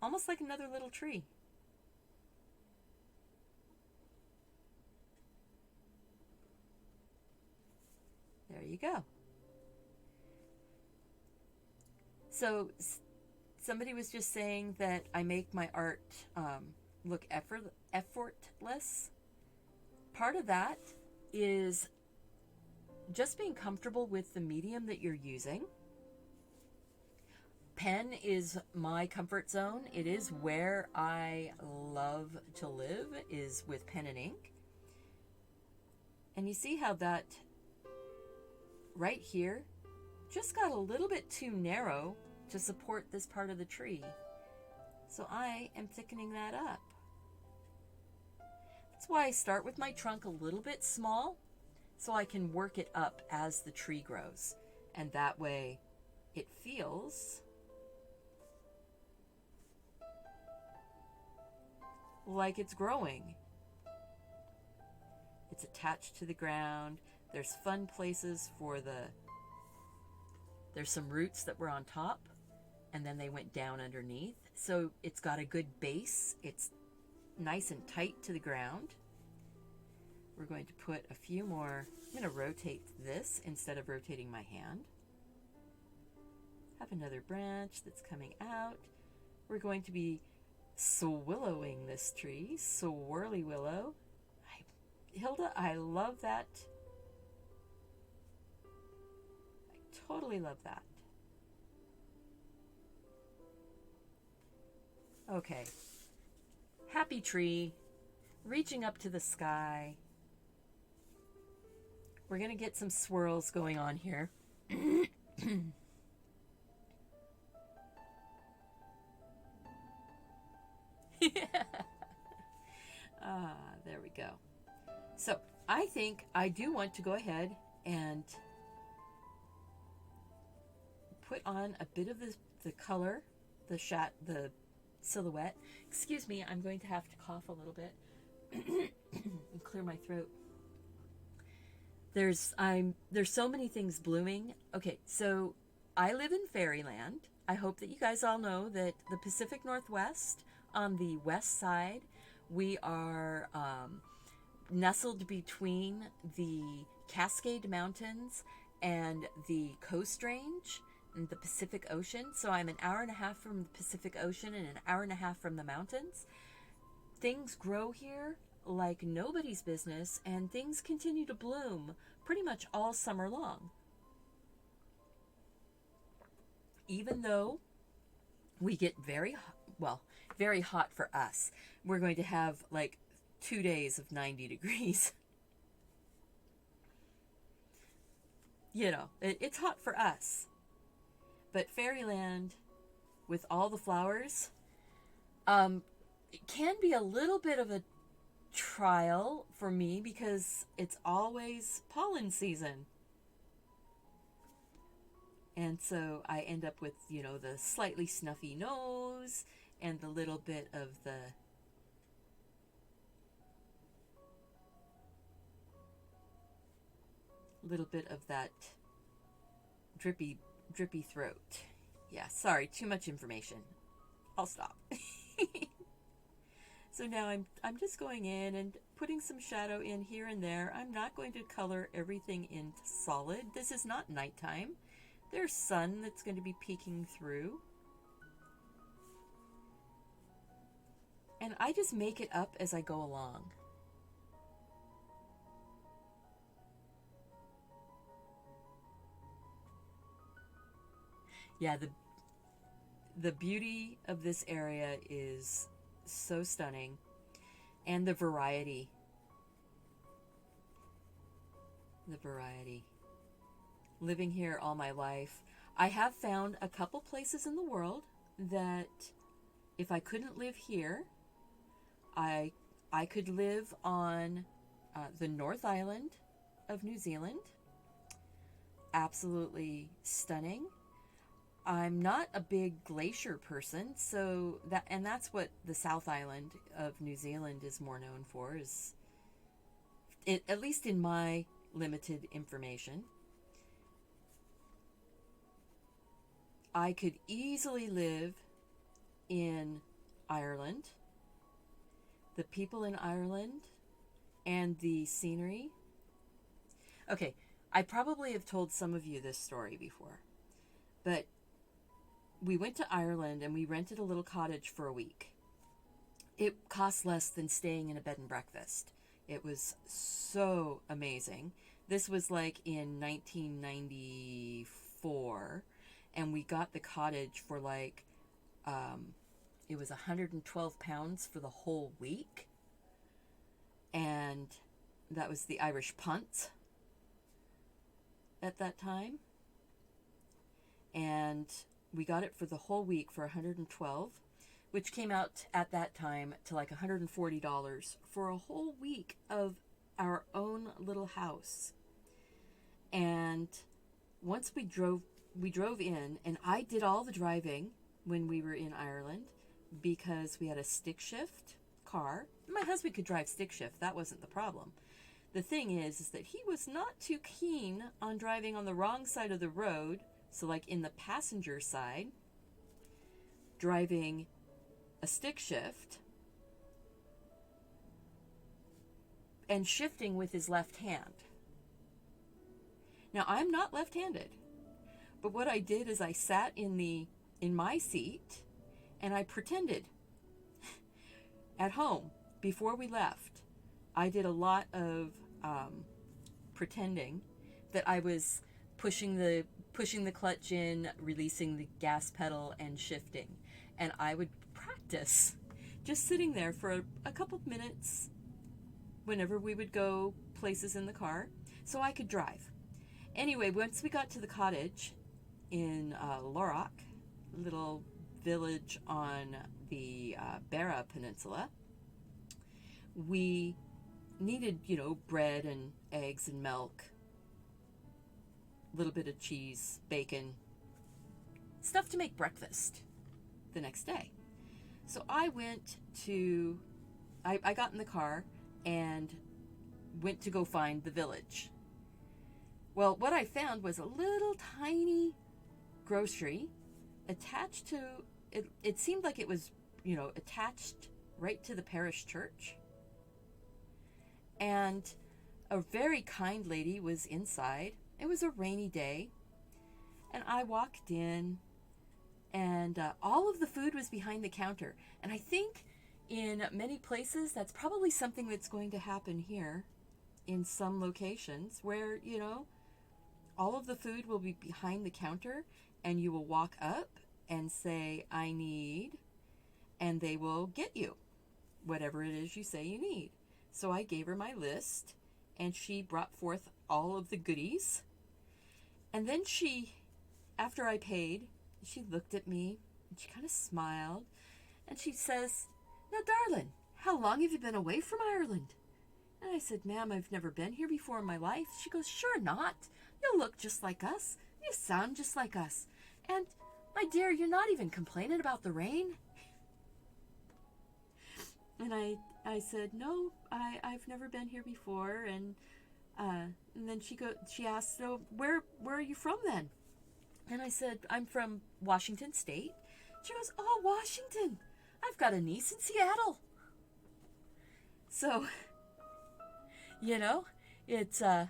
almost like another little tree. There you go. So somebody was just saying that I make my art look effortless. Part of that is just being comfortable with the medium that you're using. Pen is my comfort zone. It is where I love to live, is with pen and ink. And you see how that right here just got a little bit too narrow to support this part of the tree. So I am thickening that up. That's why I start with my trunk a little bit small so I can work it up as the tree grows. And that way it feels like it's growing. It's attached to the ground. There's fun places for there's some roots that were on top and then they went down underneath. So it's got a good base. It's nice and tight to the ground. We're going to put a few more. I'm going to rotate this instead of rotating my hand. Have another branch that's coming out. We're going to be swillowing this tree, swirly willow. Hilda, I love that. I totally love that. Okay. Happy tree, reaching up to the sky. We're going to get some swirls going on here. There we go. So I think I do want to go ahead and put on a bit of the color, the silhouette. Excuse me, I'm going to have to cough a little bit and clear my throat. There's so many things blooming. Okay, so I live in Fairyland. I hope that you guys all know that the Pacific Northwest, on the west side, we are nestled between the Cascade Mountains and the Coast Range and the Pacific Ocean. So I'm an hour and a half from the Pacific Ocean and an hour and a half from the mountains. Things grow here like nobody's business, and things continue to bloom pretty much all summer long. Even though we get very hot for us. We're going to have like 2 days of 90 degrees. You know, it's hot for us. But Fairyland, with all the flowers, it can be a little bit of a trial for me because it's always pollen season. And so I end up with, the slightly snuffy nose and the little bit of that drippy throat. Yeah, sorry, too much information. I'll stop. So now I'm just going in and putting some shadow in here and there. I'm not going to color everything into solid. This is not nighttime. There's sun that's going to be peeking through. And I just make it up as I go along. Yeah, the beauty of this area is so stunning, and the variety. Living here all my life, I have found a couple places in the world that if I couldn't live here, I could live on the North Island of New Zealand. Absolutely stunning. I'm not a big glacier person, so that's what the South Island of New Zealand is more known for, is it, at least in my limited information. I could easily live in Ireland. The people in Ireland and the scenery. Okay, I probably have told some of you this story before, but we went to Ireland and we rented a little cottage for a week. It cost less than staying in a bed and breakfast. It was so amazing. This was like in 1994, and we got the cottage for like, it was £112 for the whole week. And that was the Irish punt at that time. And we got it for the whole week for $112, which came out at that time to like $140 for a whole week of our own little house. And once we drove in, and I did all the driving when we were in Ireland because we had a stick shift car. My husband could drive stick shift. That wasn't the problem. The thing is that he was not too keen on driving on the wrong side of the road. So like in the passenger side, driving a stick shift and shifting with his left hand. Now, I'm not left-handed, but what I did is I sat in my seat and I pretended at home before we left. I did a lot of pretending that I was pushing the clutch in, releasing the gas pedal, and shifting. And I would practice just sitting there for a couple of minutes whenever we would go places in the car so I could drive. Anyway, once we got to the cottage in Lorach, little village on the Barra Peninsula, we needed, bread and eggs and milk, a little bit of cheese, bacon, stuff to make breakfast the next day. So I got in the car and went to go find the village. Well, what I found was a little tiny grocery attached to, it seemed like it was, attached right to the parish church. And a very kind lady was inside. It was a rainy day. And I walked in, and all of the food was behind the counter. And I think in many places, that's probably something that's going to happen here in some locations where, all of the food will be behind the counter, and you will walk up and say, I need, and they will get you whatever it is you say you need. So I gave her my list, and she brought forth all of the goodies. And then after I paid, she looked at me, and she kind of smiled, and she says, now, darling, how long have you been away from Ireland? And I said, ma'am, I've never been here before in my life. She goes, sure not. You look just like us. You sound just like us. And, my dear, you're not even complaining about the rain. And I said, no, I've never been here before. And then she asked, so where are you from then? And I said, I'm from Washington State. She goes, oh, Washington. I've got a niece in Seattle. So, it's a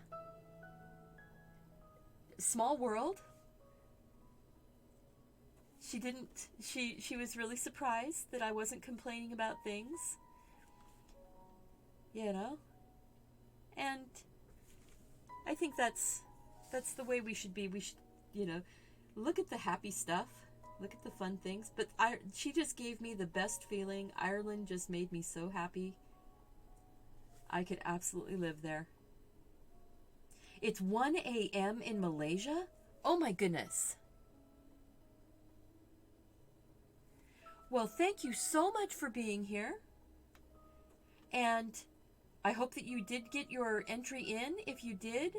small world. She was really surprised that I wasn't complaining about things. And I think that's the way we should be. We should, look at the happy stuff, look at the fun things. But she just gave me the best feeling. Ireland just made me so happy. I could absolutely live there. It's 1 a.m. in Malaysia? Oh my goodness. Well, thank you so much for being here. And I hope that you did get your entry in. If you did,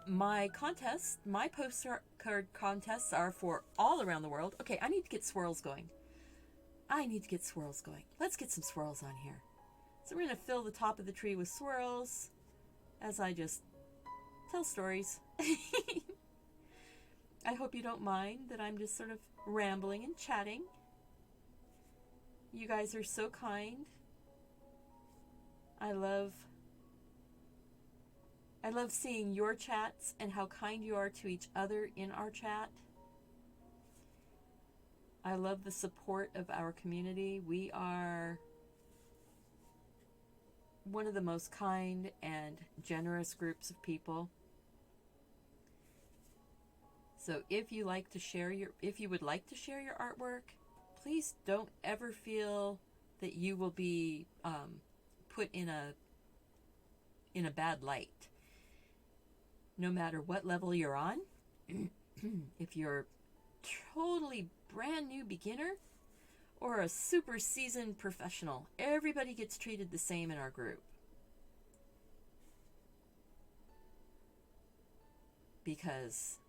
my postcard contests are for all around the world. Okay, I need to get swirls going. Let's get some swirls on here. So we're going to fill the top of the tree with swirls as I just tell stories. I hope you don't mind that I'm just sort of rambling and chatting. You guys are so kind. I love seeing your chats and how kind you are to each other in our chat. I love the support of our community. We are one of the most kind and generous groups of people. So if you would like to share your artwork, please don't ever feel that you will be put in a bad light. No matter what level you're on, if you're totally brand new beginner or a super seasoned professional, everybody gets treated the same in our group. Because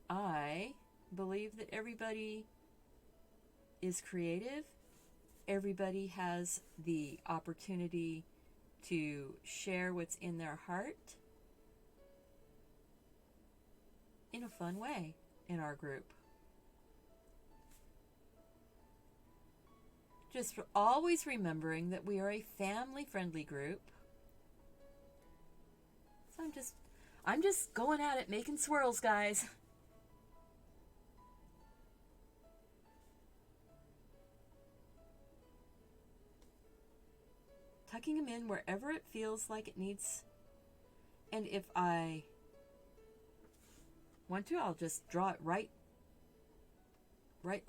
I believe that everybody is creative. Everybody has the opportunity to share what's in their heart in a fun way in our group. Just always remembering that we are a family-friendly group. So I'm just going at it, making swirls, guys. Tucking them in wherever it feels like it needs. And if I want to, I'll just draw it right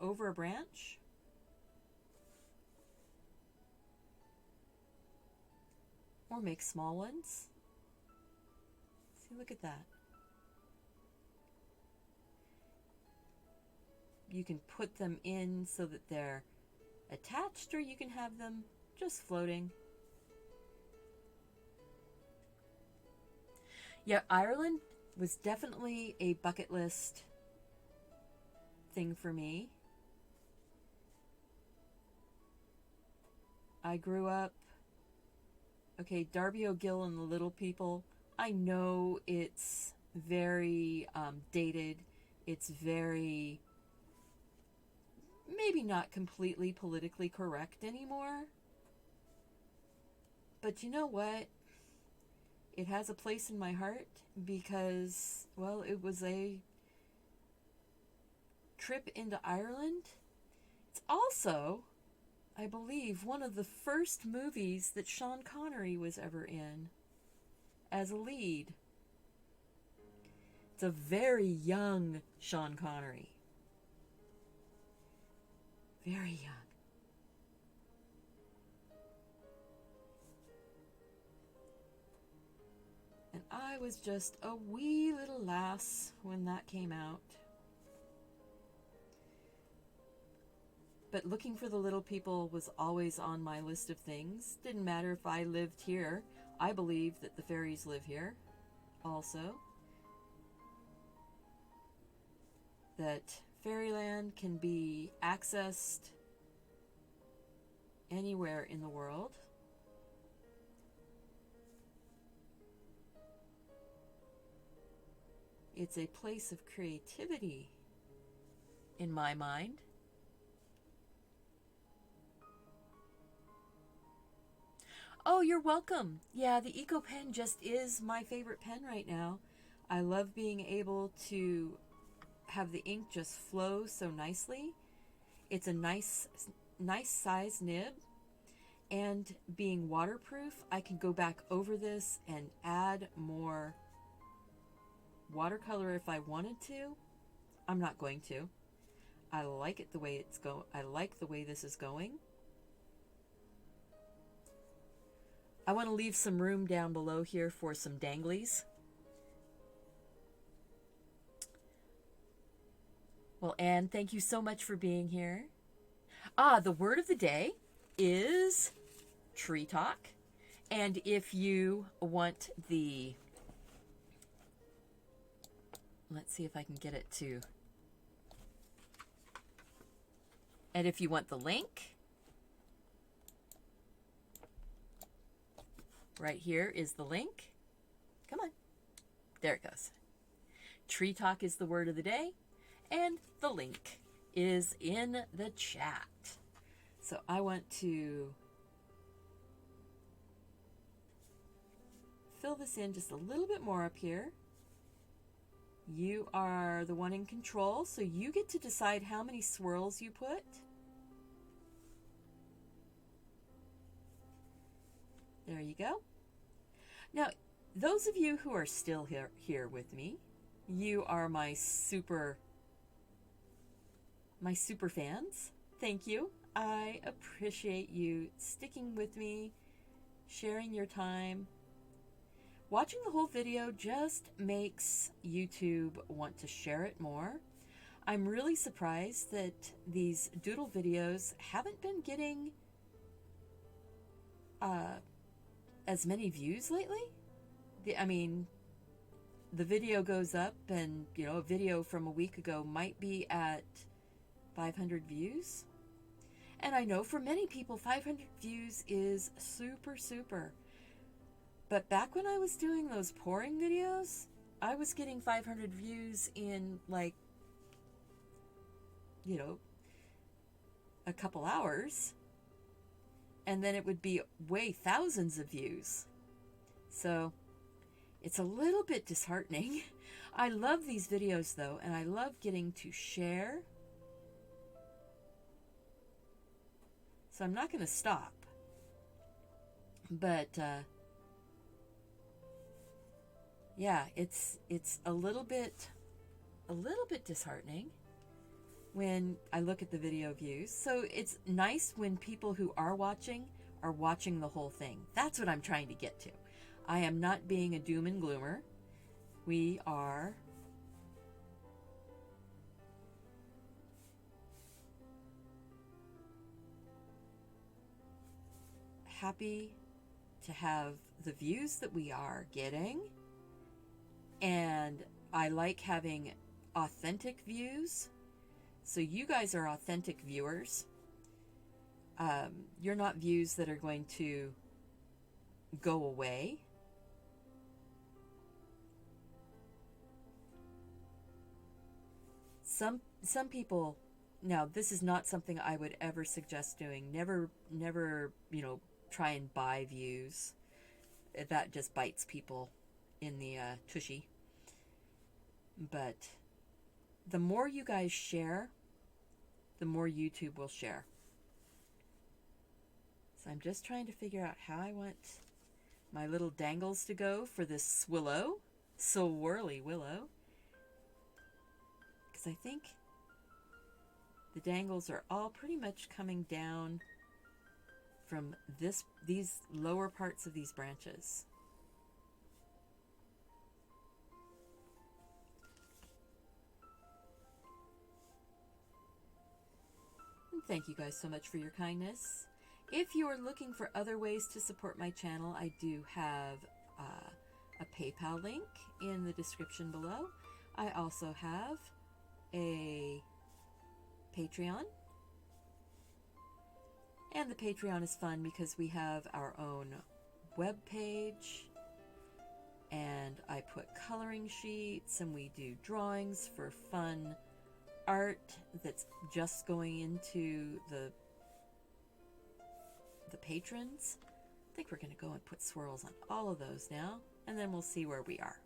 over a branch. Or make small ones. See, look at that. You can put them in so that they're attached, or you can have them just floating. Yeah, Ireland was definitely a bucket list thing for me. I grew up, okay, Darby O'Gill and the Little People. I know it's very dated. It's very, maybe not completely politically correct anymore. But you know what? It has a place in my heart because, well, it was a trip into Ireland. It's also, I believe, one of the first movies that Sean Connery was ever in as a lead. It's a very young Sean Connery. Very young. And I was just a wee little lass when that came out. But looking for the Little People was always on my list of things. Didn't matter if I lived here. I believe that the fairies live here also. That fairyland can be accessed anywhere in the world. It's a place of creativity, in my mind. Oh, you're welcome. Yeah, the Eco Pen just is my favorite pen right now. I love being able to have the ink just flow so nicely. It's a nice size nib. And being waterproof, I can go back over this and add more watercolor if I wanted to. I'm not going to. I like it the way it's I like the way this is going. I want to leave some room down below here for some danglies. Well, Anne, thank you so much for being here. The word of the day is tree talk. And if you want the, let's see if I can get it to, and if you want the link, right here is the link. Come on. There it goes. Tree talk is the word of the day, and the link is in the chat. So I want to fill this in just a little bit more up here. You are the one in control, so you get to decide how many swirls you put. There you go. Now, those of you who are still here with me, you are my super fans. Thank you. I appreciate you sticking with me, sharing your time. Watching the whole video just makes YouTube want to share it more. I'm really surprised that these doodle videos haven't been getting as many views lately. I mean, the video goes up and, you know, a video from a week ago might be at 500 views. And I know for many people, 500 views is super. But back when I was doing those pouring videos, I was getting 500 views in, like, you know, a couple hours. And then it would be way thousands of views. So it's a little bit disheartening. I love these videos though, and I love getting to share. So I'm not going to stop. But yeah, it's a little bit disheartening when I look at the video views. So it's nice when people who are watching the whole thing. That's what I'm trying to get to. I am not being a doom and gloomer. We are happy to have the views that we are getting, and I like having authentic views. So you guys are authentic viewers. You're not views that are going to go away. Some people, now this is not something I would ever suggest doing. Never, you know, try and buy views. That just bites people in the tushy. But the more you guys share, the more YouTube will share. So I'm just trying to figure out how I want my little dangles to go for this willow, swirly willow. Because I think the dangles are all pretty much coming down from these lower parts of these branches. And thank you guys so much for your kindness. If you are looking for other ways to support my channel, I do have a PayPal link in the description below. I also have a Patreon. And the Patreon is fun because we have our own web page, and I put coloring sheets, and we do drawings for fun art that's just going into the patrons. I think we're going to go and put swirls on all of those now, and then we'll see where we are.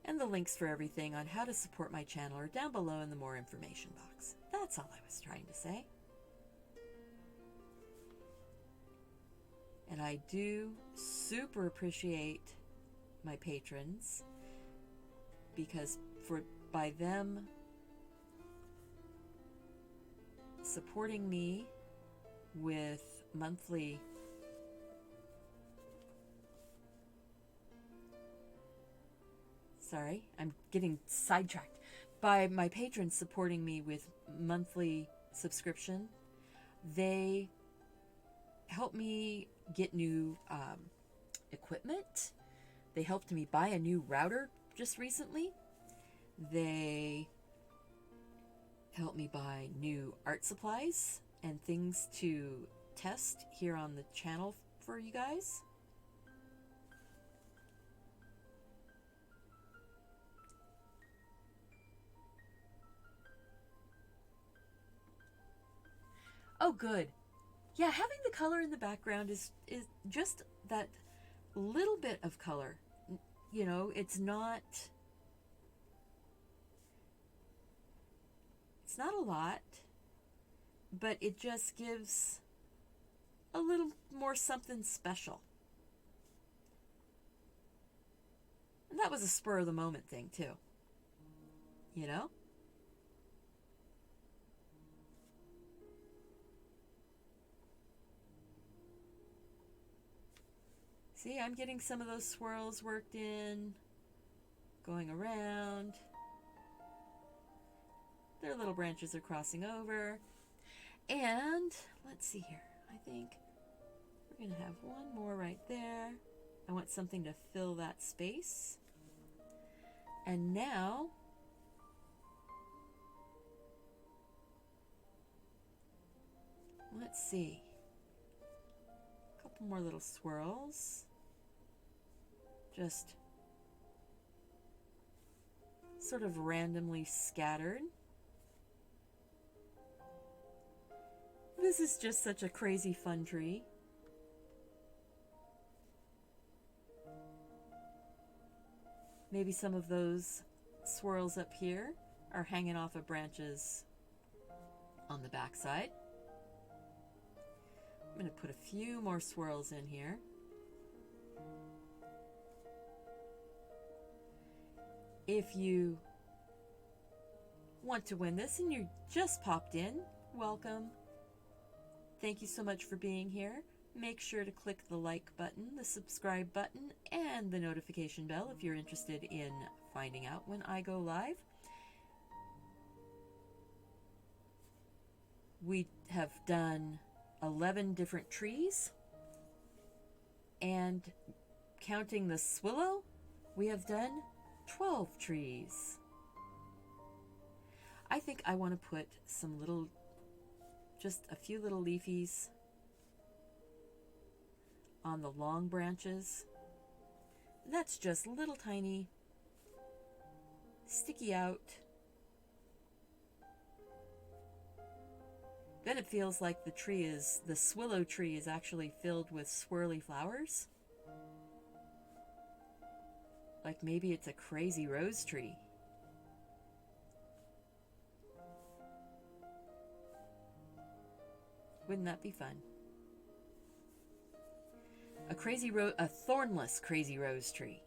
And the links for everything on how to support my channel are down below in the more information box. That's all I was trying to say. And I do super appreciate my patrons, because by them supporting me with monthly sorry, I'm getting sidetracked, by my patrons supporting me with monthly subscription. They help me get new equipment. They helped me buy a new router just recently. They helped me buy new art supplies and things to test here on the channel for you guys. Oh, good. Yeah, having the color in the background is just that little bit of color. You know, it's not a lot, but it just gives a little more something special. And that was a spur of the moment thing too. You know? See, I'm getting some of those swirls worked in, going around. Their little branches are crossing over. And let's see here. I think we're going to have one more right there. I want something to fill that space. And now let's see. A couple more little swirls. Just sort of randomly scattered. This is just such a crazy fun tree. Maybe some of those swirls up here are hanging off of branches on the backside. I'm going to put a few more swirls in here. If you want to win this and you just popped in, welcome. Thank you so much for being here. Make sure to click the like button, the subscribe button, and the notification bell if you're interested in finding out when I go live. We have done 11 different trees, and counting the swillow, we have done 12 trees. I think I want to put some little, just a few little leafies on the long branches. That's just little tiny, sticky out. Then it feels like the swillow tree is actually filled with swirly flowers. Like maybe it's a crazy rose tree. Wouldn't that be fun? A thornless crazy rose tree.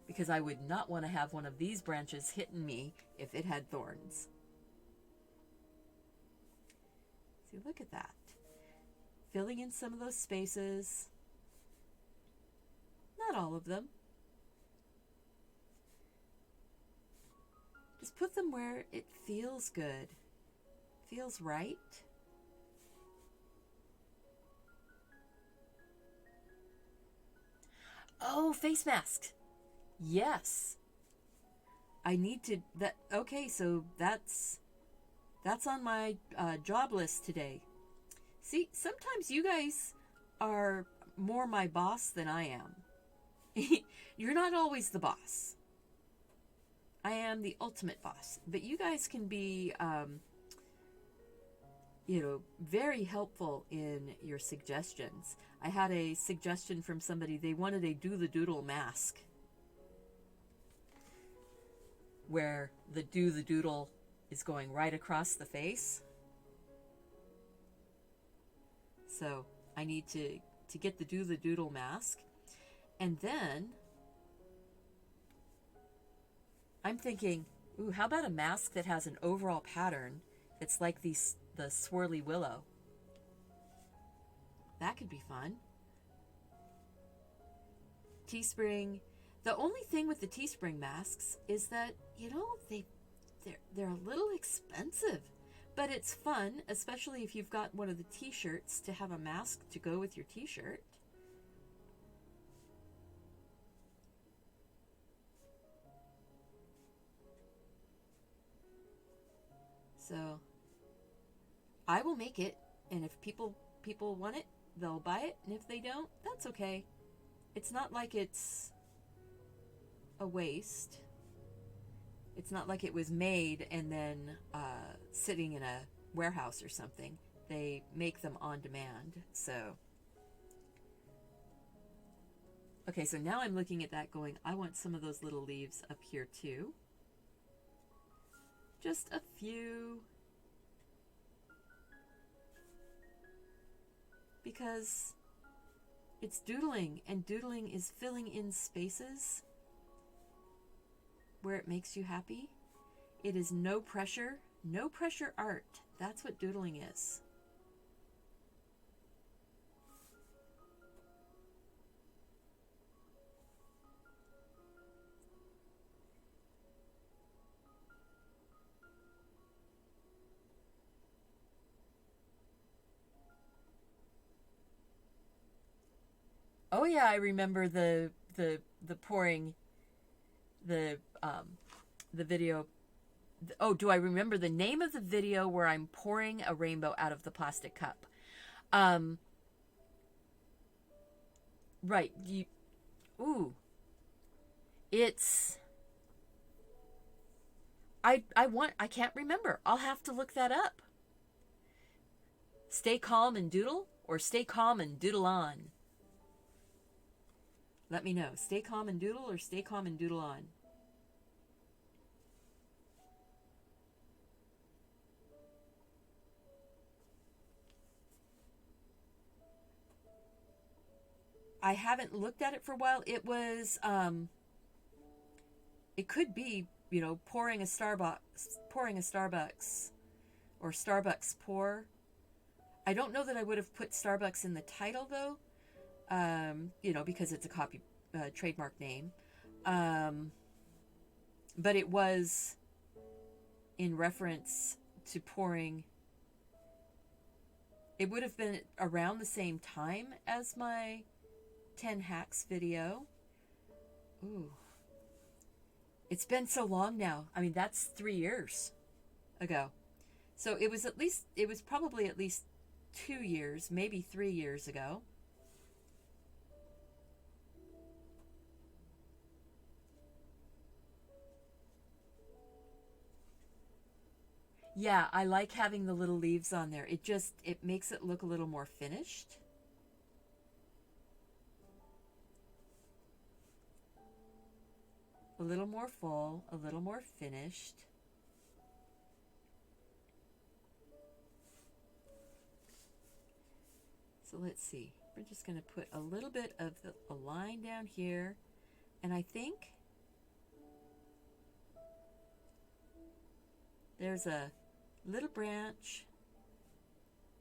Because I would not want to have one of these branches hitting me if it had thorns. See, look at that. Filling in some of those spaces. Not all of them. Just put them where it feels good. Feels right. Oh, face mask. Yes. I need to okay, so that's on my job list today. See, sometimes you guys are more my boss than I am. You're not always the boss. I am the ultimate boss, but you guys can be very helpful in your suggestions. I had a suggestion from somebody. They wanted a Do the Doodle mask, where the Do the Doodle is going right across the face. So I need to get the Do the Doodle mask. And then I'm thinking, ooh, how about a mask that has an overall pattern that's like the swirly willow? That could be fun. Teespring. The only thing with the Teespring masks is that, you know, they're a little expensive, but it's fun, especially if you've got one of the t-shirts to have a mask to go with your t-shirt. So I will make it, and if people want it, they'll buy it, and if they don't, that's okay. It's not like it's a waste. It's not like it was made and then sitting in a warehouse or something. They make them on demand. So, okay, so now I'm looking at that going, I want some of those little leaves up here too. Just a few. Because it's doodling, and doodling is filling in spaces where it makes you happy. It is no pressure art. That's what doodling is. Oh yeah, I remember the pouring the video. Oh, do I remember the name of the video where I'm pouring a rainbow out of the plastic cup? Right. It's I can't remember. I'll have to look that up. Stay calm and doodle, or stay calm and doodle on? Let me know. Stay calm and doodle, or stay calm and doodle on? I haven't looked at it for a while. It was, it could be, you know, pouring a Starbucks, or Starbucks pour. I don't know that I would have put Starbucks in the title though, you know, because it's a trademark name. But it was in reference to pouring. It would have been around the same time as my 10 hacks video. Ooh. It's been so long now. I mean, that's 3 years ago. So it was probably at least 2 years, maybe 3 years ago. Yeah, I like having the little leaves on there. It makes it look a little more finished. A little more full, a little more finished. So let's see. We're just going to put a little bit of a line down here. And I think there's a little branch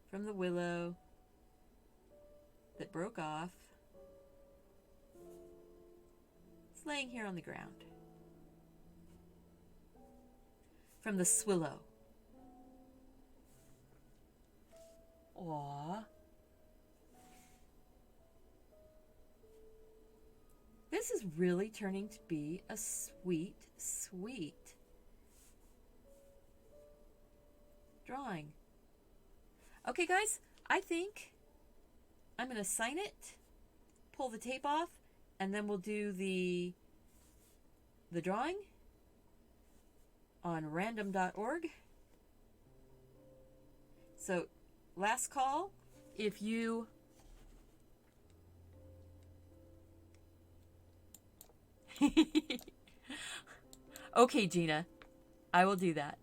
from the willow that broke off. It's laying here on the ground. From the swillow. Aww. This is really turning to be a sweet, sweet drawing. Okay, guys, I think I'm going to sign it, pull the tape off, and then we'll do the drawing on random.org. So, last call, if you okay, Gina, I will do that.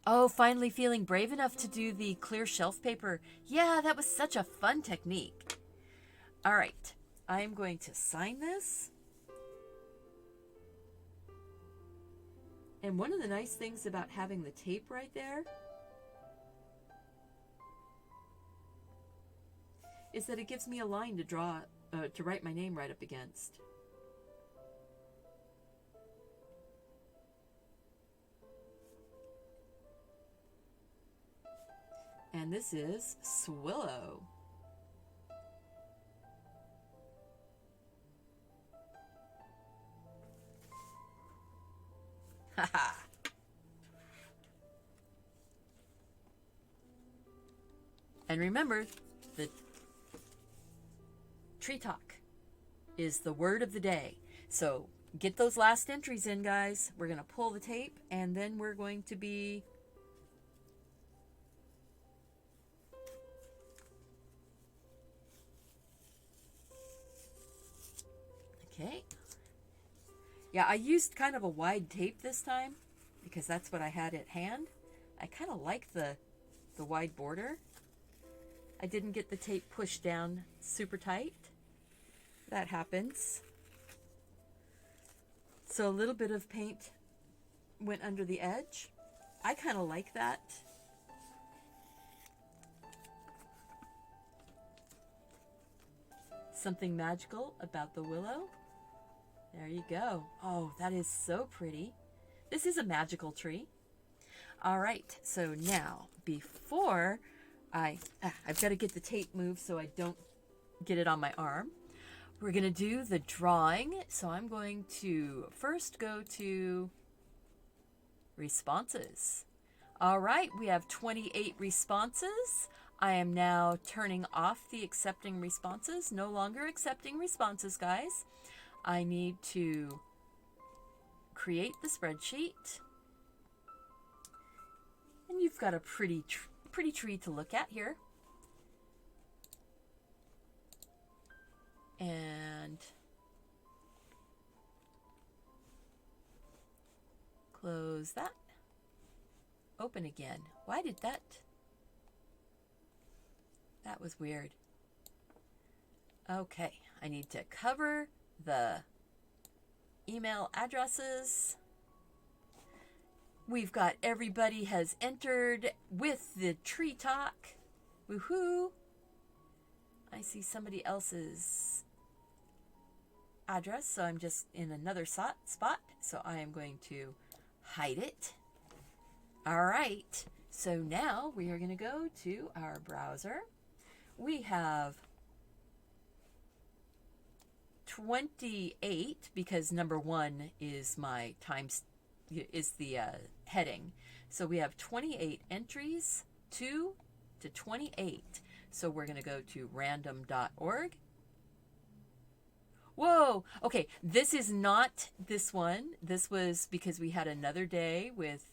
Oh, finally feeling brave enough to do the clear shelf paper. Yeah, that was such a fun technique. All right, I am going to sign this. And one of the nice things about having the tape right there is that it gives me a line to draw, to write my name right up against. And this is Swillow. Haha. And remember, the tree talk is the word of the day. So get those last entries in, guys. We're going to pull the tape, and then we're going to be... Okay. Yeah, I used kind of a wide tape this time because that's what I had at hand. I kind of like the wide border. I didn't get the tape pushed down super tight. That happens. So a little bit of paint went under the edge. I kind of like that. Something magical about the willow. There you go. Oh, that is so pretty. This is a magical tree. All right, so now before I've got to get the tape moved so I don't get it on my arm. We're going to do the drawing. So I'm going to first go to responses. All right, we have 28 responses. I am now turning off the accepting responses. No longer accepting responses, guys. I need to create the spreadsheet. And you've got a pretty tree to look at here. And close that. Open again. Why did that? That was weird. Okay, I need to cover the email addresses. We've got everybody has entered with the tree talk. Woohoo! I see somebody else's address, so I'm just in another spot. So I am going to hide it. All right. So now we are going to go to our browser. We have 28 because number 1 is my is the heading. So we have 28 entries, 2 to 28. So we're going to go to random.org. Whoa! Okay, this is not this one. This was because we had another day with...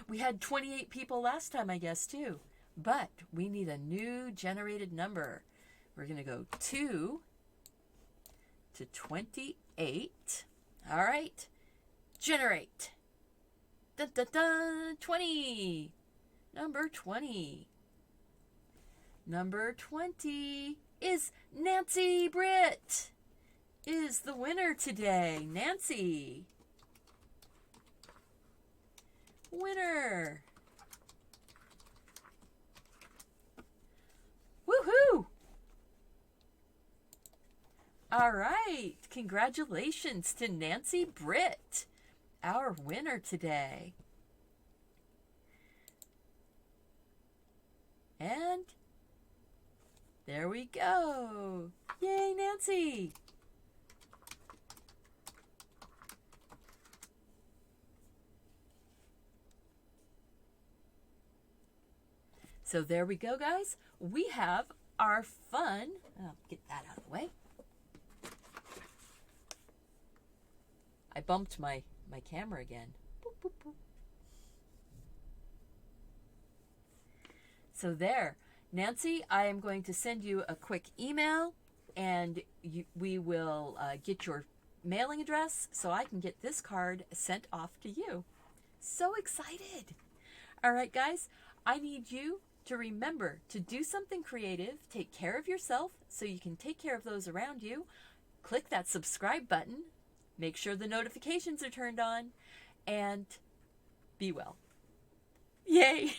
we had 28 people last time, I guess, too. But we need a new generated number. We're going to go 2 to 28. All right. Generate. Dun, dun, dun, 20. Number 20. Number 20 is Nancy Britt. Is the winner today. Nancy. Winner. Woohoo! All right. Congratulations to Nancy Britt, our winner today. And there we go. Yay, Nancy. So there we go, guys. We have our fun. I'll get that out of the way. I bumped my camera again. Boop, boop, boop. So there. Nancy, I am going to send you a quick email, and we will get your mailing address so I can get this card sent off to you. So excited. All right, guys, I need you to remember to do something creative, take care of yourself so you can take care of those around you. Click that subscribe button, make sure the notifications are turned on, and be well. Yay!